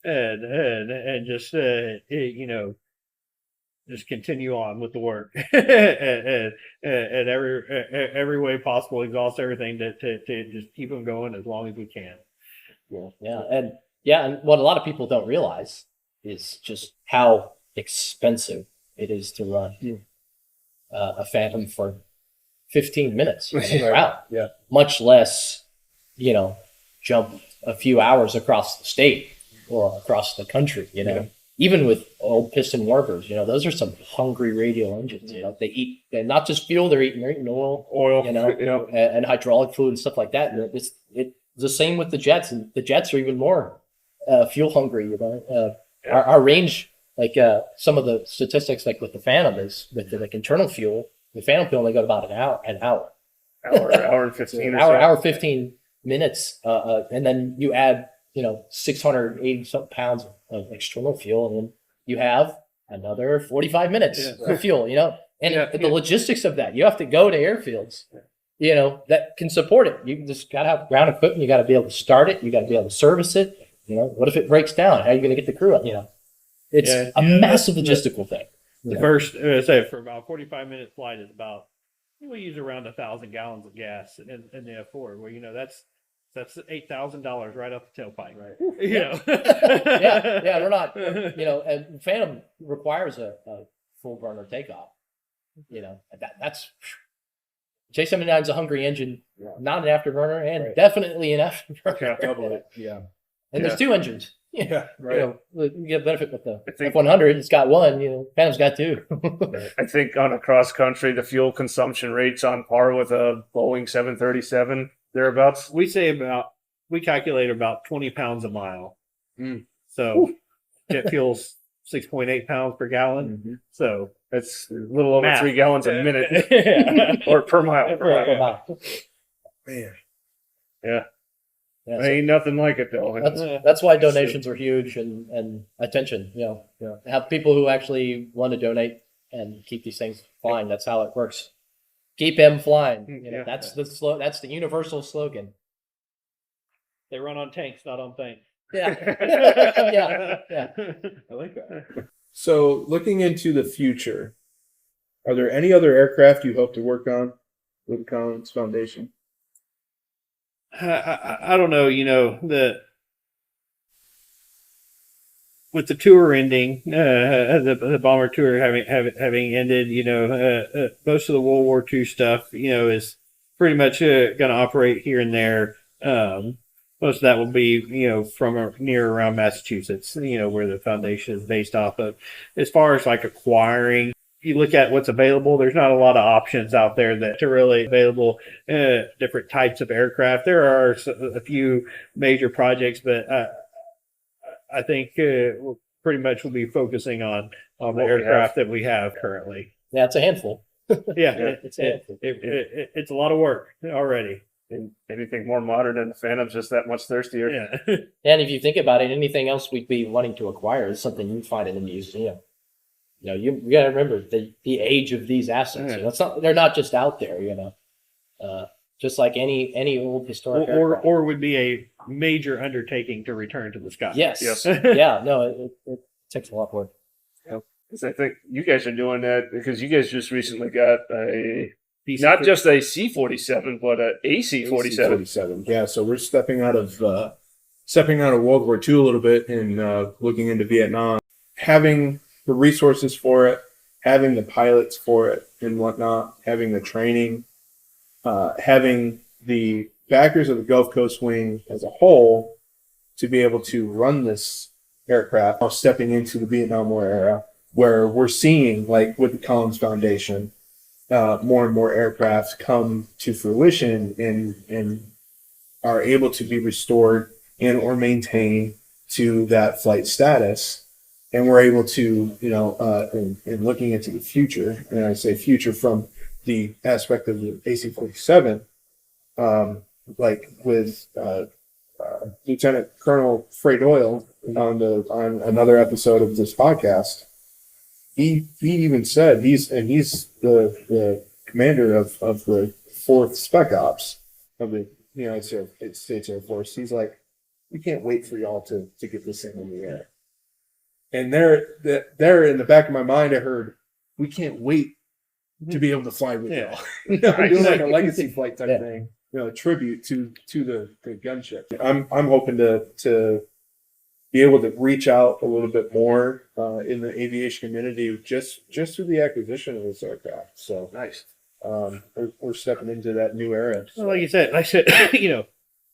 and just just continue on with the work and every way possible, exhaust everything to just keep them going as long as we can. And what a lot of people don't realize is just how expensive it is to run a Phantom for 15 minutes and we're out. Much less, jump a few hours across the state or across the country. Even with old piston warbirds, those are some hungry radial engines. They eat, and not just fuel, they're eating oil, and hydraulic fluid and stuff like that. And it's the same with the jets, and the jets are even more fuel hungry. Our range, like some of the statistics, like with the Phantom, is with the internal fuel. The Phantom fuel only got about an hour and 15, hour 15 minutes, and then you add 680 something pounds of external fuel, and then you have another 45 minutes of fuel. The logistics of that, you have to go to airfields that can support it. You just got to have ground equipment. You got to be able to start it. You got to be able to service it. What if it breaks down? How are you going to get the crew up? It's a massive logistical thing. The first, for about 45 minute flight is about, we use around 1,000 gallons of gas in the F4. Well, that's $8,000 right off the tailpipe, right? We're not. And Phantom requires a full burner takeoff. That's J79 is a hungry engine, not an afterburner, and definitely an afterburner. And there's two engines. You get benefit with the F-100. It's got one. Phantom's got two. I think on a cross country, the fuel consumption rate's on par with a Boeing 737 thereabouts. We calculate about 20 pounds a mile. So jet fuel's 6.8 pounds per gallon. Mm-hmm. So it's a little over 3 gallons a minute or per mile. Man. Yeah. Ain't nothing like it though. That's why donations are huge and attention. Have people who actually want to donate and keep these things flying. That's how it works. Keep them flying. That's the universal slogan. They run on tanks, not on things. Yeah. I like that. So, looking into the future, are there any other aircraft you hope to work on with the Collings Foundation? I don't know. With the tour ending, the bomber tour having ended, most of the World War II stuff, is pretty much going to operate here and there. Most of that will be, from near around Massachusetts, where the foundation is based off of. As far as like acquiring, you look at what's available, there's not a lot of options out there that are really available, different types of aircraft. There are a few major projects, but I think pretty much we'll be focusing on the aircraft that we have currently. Yeah, it's a handful. It's a handful. It's a lot of work already. And anything more modern than the Phantom's just that much thirstier. Yeah. And if you think about it, anything else we'd be wanting to acquire is something you find in a museum. You got to remember the age of these assets. They're not just out there. Just like any old historic aircraft. Or would be a major undertaking to return to the sky. Yes. Yeah. No, it takes a lot of work. Because I think you guys are doing that because you guys just recently got not just a C-47, but a AC-47. AC-47. Yeah, so we're stepping out of World War II a little bit and looking into Vietnam. Having the resources for it, having the pilots for it and whatnot, having the training, having the backers of the Gulf Coast Wing as a whole to be able to run this aircraft, now stepping into the Vietnam War era, where we're seeing, like with the Collings Foundation, more and more aircraft come to fruition and are able to be restored and or maintained to that flight status. And we're able to, in looking into the future, and I say future from the aspect of the AC-47, like with Lieutenant Colonel Fray Doyle on another episode of this podcast, he even said he's the commander of the 4th Spec Ops of the United States Air Force. He's like, we can't wait for y'all to get this thing in the air. And there in the back of my mind, I heard, we can't wait to be able to fly with y'all. Doing like a legacy flight type thing, a tribute to the gunship. I'm hoping to be able to reach out a little bit more in the aviation community just through the acquisition of this aircraft. So Nice. We're stepping into that new era. Well, like you said,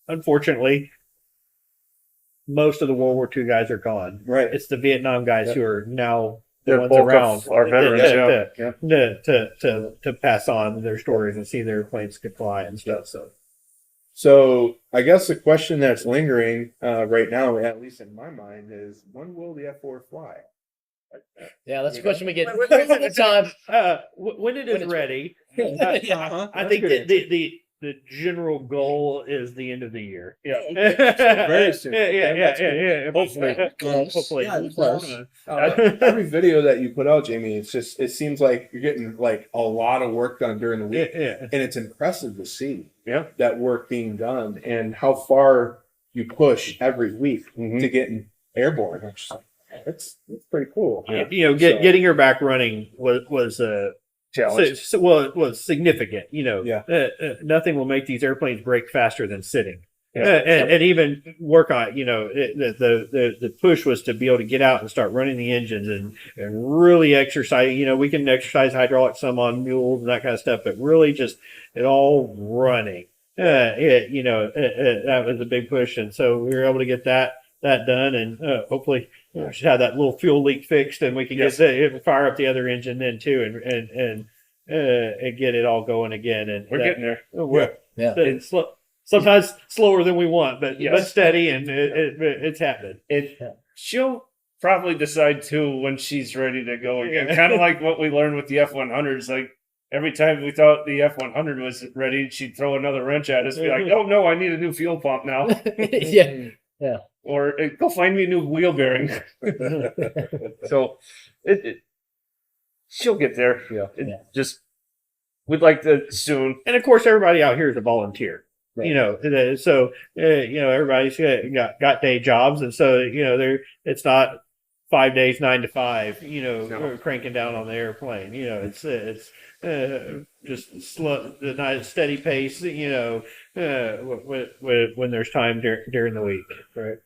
unfortunately, most of the World War II guys are gone. Right. It's the Vietnam guys who are now the The ones bulk around of our veterans, to pass on their stories and see their planes could fly and stuff. So I guess the question that's lingering right now, at least in my mind, is when will the F-4 fly? Yeah, that's a question we get all the time. When it is ready, Yeah. I think the general goal is the end of the year. Yeah. Very soon. Yeah. Hopefully. Hopefully. Every video that you put out, Jamie, it seems like you're getting like a lot of work done during the week, Yeah. and it's impressive to see that work being done and how far you push every week to getting airborne. I'm just like, that's pretty cool. Yeah. Getting her back running was challenge. it was significant. Nothing will make these airplanes break faster than sitting. And even work on it. The push was to be able to get out and start running the engines and really exercise. We can exercise hydraulics some on mules and that kind of stuff, but really just it all running. That was a big push, and so we were able to get that done, and hopefully should have that little fuel leak fixed, and we can fire up the other engine then too, and get it all going again. And We're getting there. It's sometimes slower than we want, but steady, and it's happening. She'll probably decide too when she's ready to go again. Kind of like what we learned with the F-100s. Like every time we thought the F-100 was ready, she'd throw another wrench at us. Be like, "Oh no, I need a new fuel pump now." Yeah. Or go find me a new wheel bearing. So she'll get there. Just we'd like to soon. And of course, everybody out here is a volunteer. Right. So everybody's got day jobs, and so it's not 5 days, 9 to 5. Cranking down on the airplane. It's just slow, the nice steady pace. When there's time during the week, right?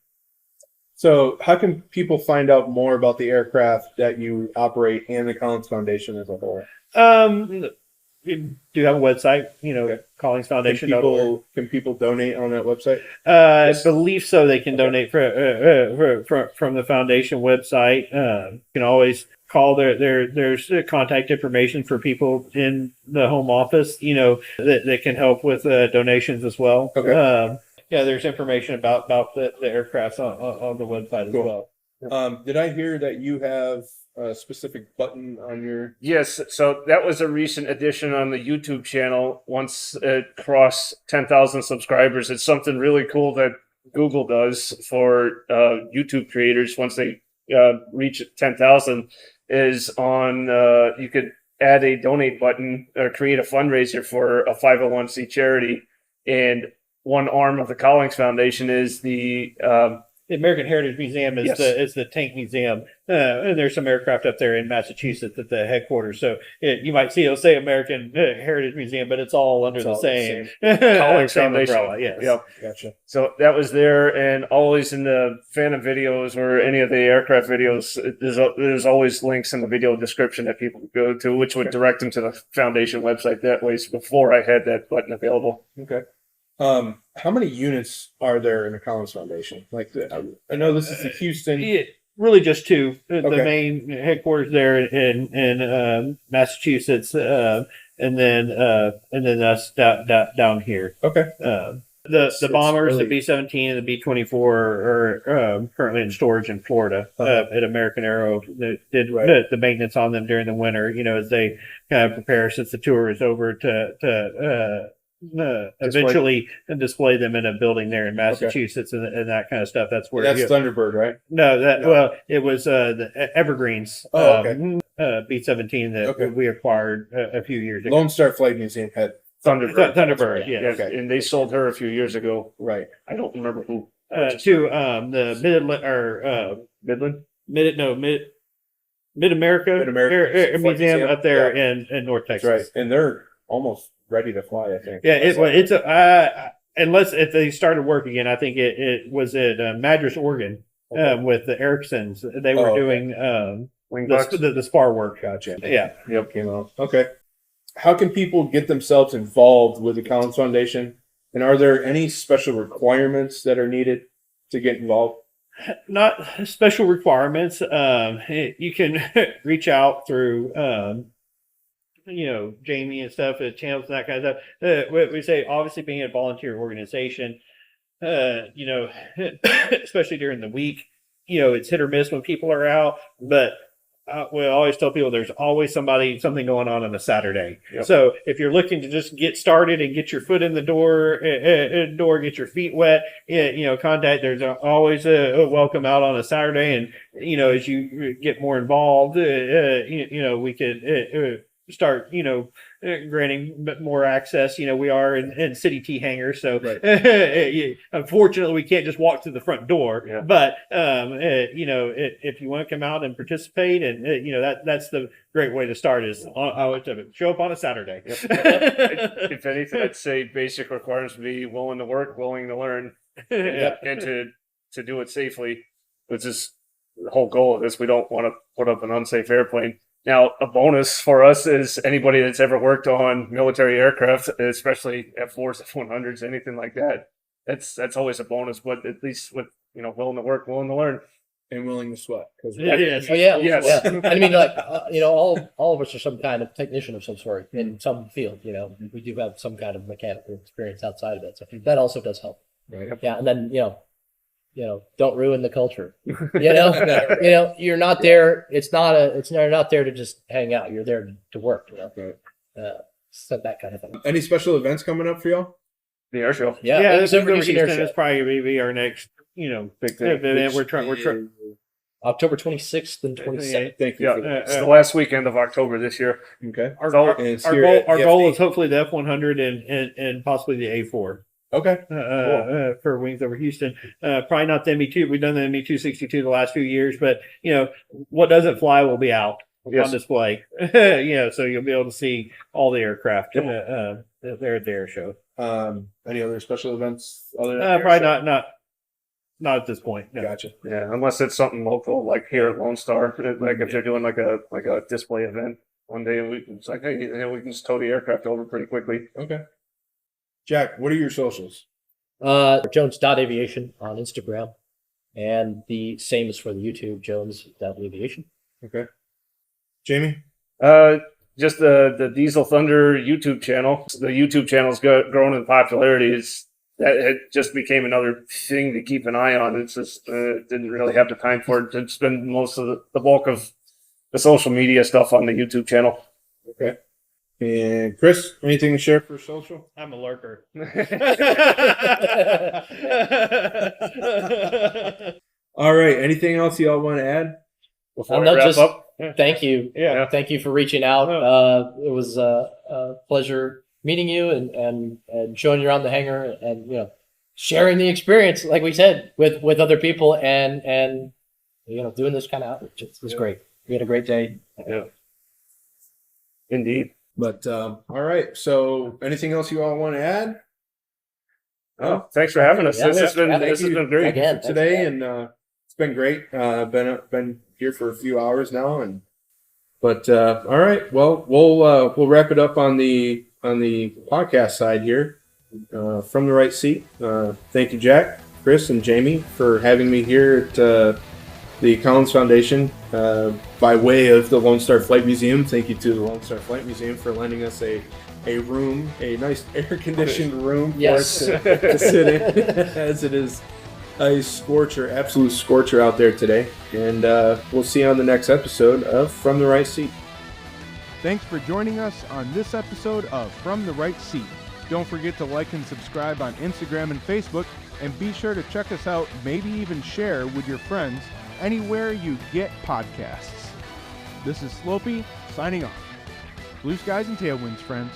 So how can people find out more about the aircraft that you operate and the Collins Foundation as a whole? We do have a website, Collings Foundation. Can people donate on that website? I believe so. They can donate from the foundation website. You can always call there's contact information for people in the home office, that can help with donations as well. Okay. There's information about the aircrafts on the website as well. Did I hear that you have a specific button on your... Yes, so that was a recent addition on the YouTube channel. Once it crossed 10,000 subscribers, it's something really cool that Google does for YouTube creators once they reach 10,000 is on, you could add a donate button or create a fundraiser for a 501c charity. And one arm of the Collings Foundation is the the American Heritage Museum is Yes. the tank museum, and there's some aircraft up there in Massachusetts at the headquarters. So you might see it'll say American Heritage Museum, but it's all under the same Collings same Foundation. umbrella. Yes. Yep. Gotcha. So that was there, and always in the Phantom videos or any of the aircraft videos, there's always links in the video description that people could go to, which would direct them to the foundation website that way. So before I had that button available. Okay. How many units are there in the Collins Foundation? Like, I know this is the Houston. Really, just two. The Okay. main headquarters there in Massachusetts, and then us down here. Okay. The bombers, early. the B-17 and the B-24 are currently in storage in Florida at American Aero. They did the maintenance on them during the winter, as they kind of prepare, since the tour is over, to eventually display them in a building there in Massachusetts and that kind of stuff. That's where That's Thunderbird, right? well, it was the Evergreens. Oh, okay. B-17 that we acquired a few years ago. Lone Star Flight Museum had Thunderbird. Thunderbird, yeah. Yes, and they sold her a few years ago. right. I don't remember who. To the Midland? Mid-America Mid-America Museum Museum. up there in North That's Texas. right. And they're almost ready to fly, I think. Yeah, it's unless if they started work again, I think it was at Madras, Oregon, with the Ericssons. They were doing the spar work. Gotcha. Yeah. Yep. Came out. Okay. How can people get themselves involved with the Collins Foundation? And are there any special requirements that are needed to get involved? Not special requirements. You can reach out through, Jamie and stuff, channels and that kind of stuff. We say, obviously, being a volunteer organization, especially during the week, it's hit or miss when people are out. But we always tell people there's always something going on a Saturday. Yep. So if you're looking to just get started and get your foot in the door, get your feet wet, contact. There's always a welcome out on a Saturday, and as you get more involved, we could start granting more access. We are in City T hangars, so unfortunately we can't just walk through the front door. Yeah. But if you want to come out and participate, and that's the great way to start is show up on a Saturday. If anything, I'd say basic requirements would be willing to work, willing to learn, and to do it safely, which is the whole goal of this. We don't want to put up an unsafe airplane. Now, a bonus for us is anybody that's ever worked on military aircraft, especially F-4s, F-100s, anything like that. That's always a bonus, but at least with willing to work, willing to learn, And willing to sweat. yes. Oh yeah, Yes. yeah. I mean, all of us are some kind of technician of some sort in some field. We do have some kind of mechanical experience outside of it, so that also does help. Right. Yeah, and then don't ruin the culture. You're not there. You're not there to just hang out. You're there to work. Right. So that kind of thing. Any special events coming up for y'all? The air show. Yeah, this Silver over Houston Houston Air Show. is probably going to be our next Big thing. event. We're trying. October 26th and 27th. Thank you. Yeah, for that. it's the last weekend of October this year. Okay. Our So- And it's our here goal, at our the goal FD. is hopefully the F-100 and possibly the A4 Okay. for Wings Over Houston. Probably not the ME2. We've done the ME262 the last few years, but what doesn't fly will be out on display. So you'll be able to see all the aircraft there at the air show. Any other special events other than Probably not at this point. No. Gotcha. Yeah, unless it's something local, like here at Lone Star, like if they're doing like a display event one day, it's like, hey, we can just tow the aircraft over pretty quickly. Okay. Jack, what are your socials? Jones.aviation on Instagram, and the same is for the YouTube, Jones.aviation. Okay. Jamie? Just the Diesel Thunder YouTube channel. The YouTube channel's grown in popularity. It just became another thing to keep an eye on. It's just didn't really have the time for it to spend most of the bulk of the social media stuff on the YouTube channel. Okay. And Chris, anything to share for social? I'm a lurker. All right. Anything else y'all want to add? Before No, I wrap just up, thank you. Yeah. Thank you for reaching out. It was a pleasure meeting you and showing you around the hangar, and sharing the experience, like we said, with other people and doing this kind of outreach. It's great. We had a great day. Yeah. Indeed. But all right. So, anything else you all want to add? Oh, thanks for having us. Yeah, This has been thank this has you been great. again Today, and it's been great. Been here for a few hours now, but all right. Well, we'll wrap it up on the podcast side here from the right seat. Thank you, Jack, Chris, and Jamie for having me here at the Collings Foundation by way of the Lone Star Flight Museum. Thank you to the Lone Star Flight Museum for lending us a room, a nice air-conditioned room for us to sit in, as it is a scorcher, absolute scorcher out there today. And we'll see you on the next episode of From the Right Seat. Thanks for joining us on this episode of From the Right Seat. Don't forget to like and subscribe on Instagram and Facebook, and be sure to check us out, maybe even share with your friends anywhere you get podcasts. This is Slopey signing off. Blue skies and tailwinds, friends.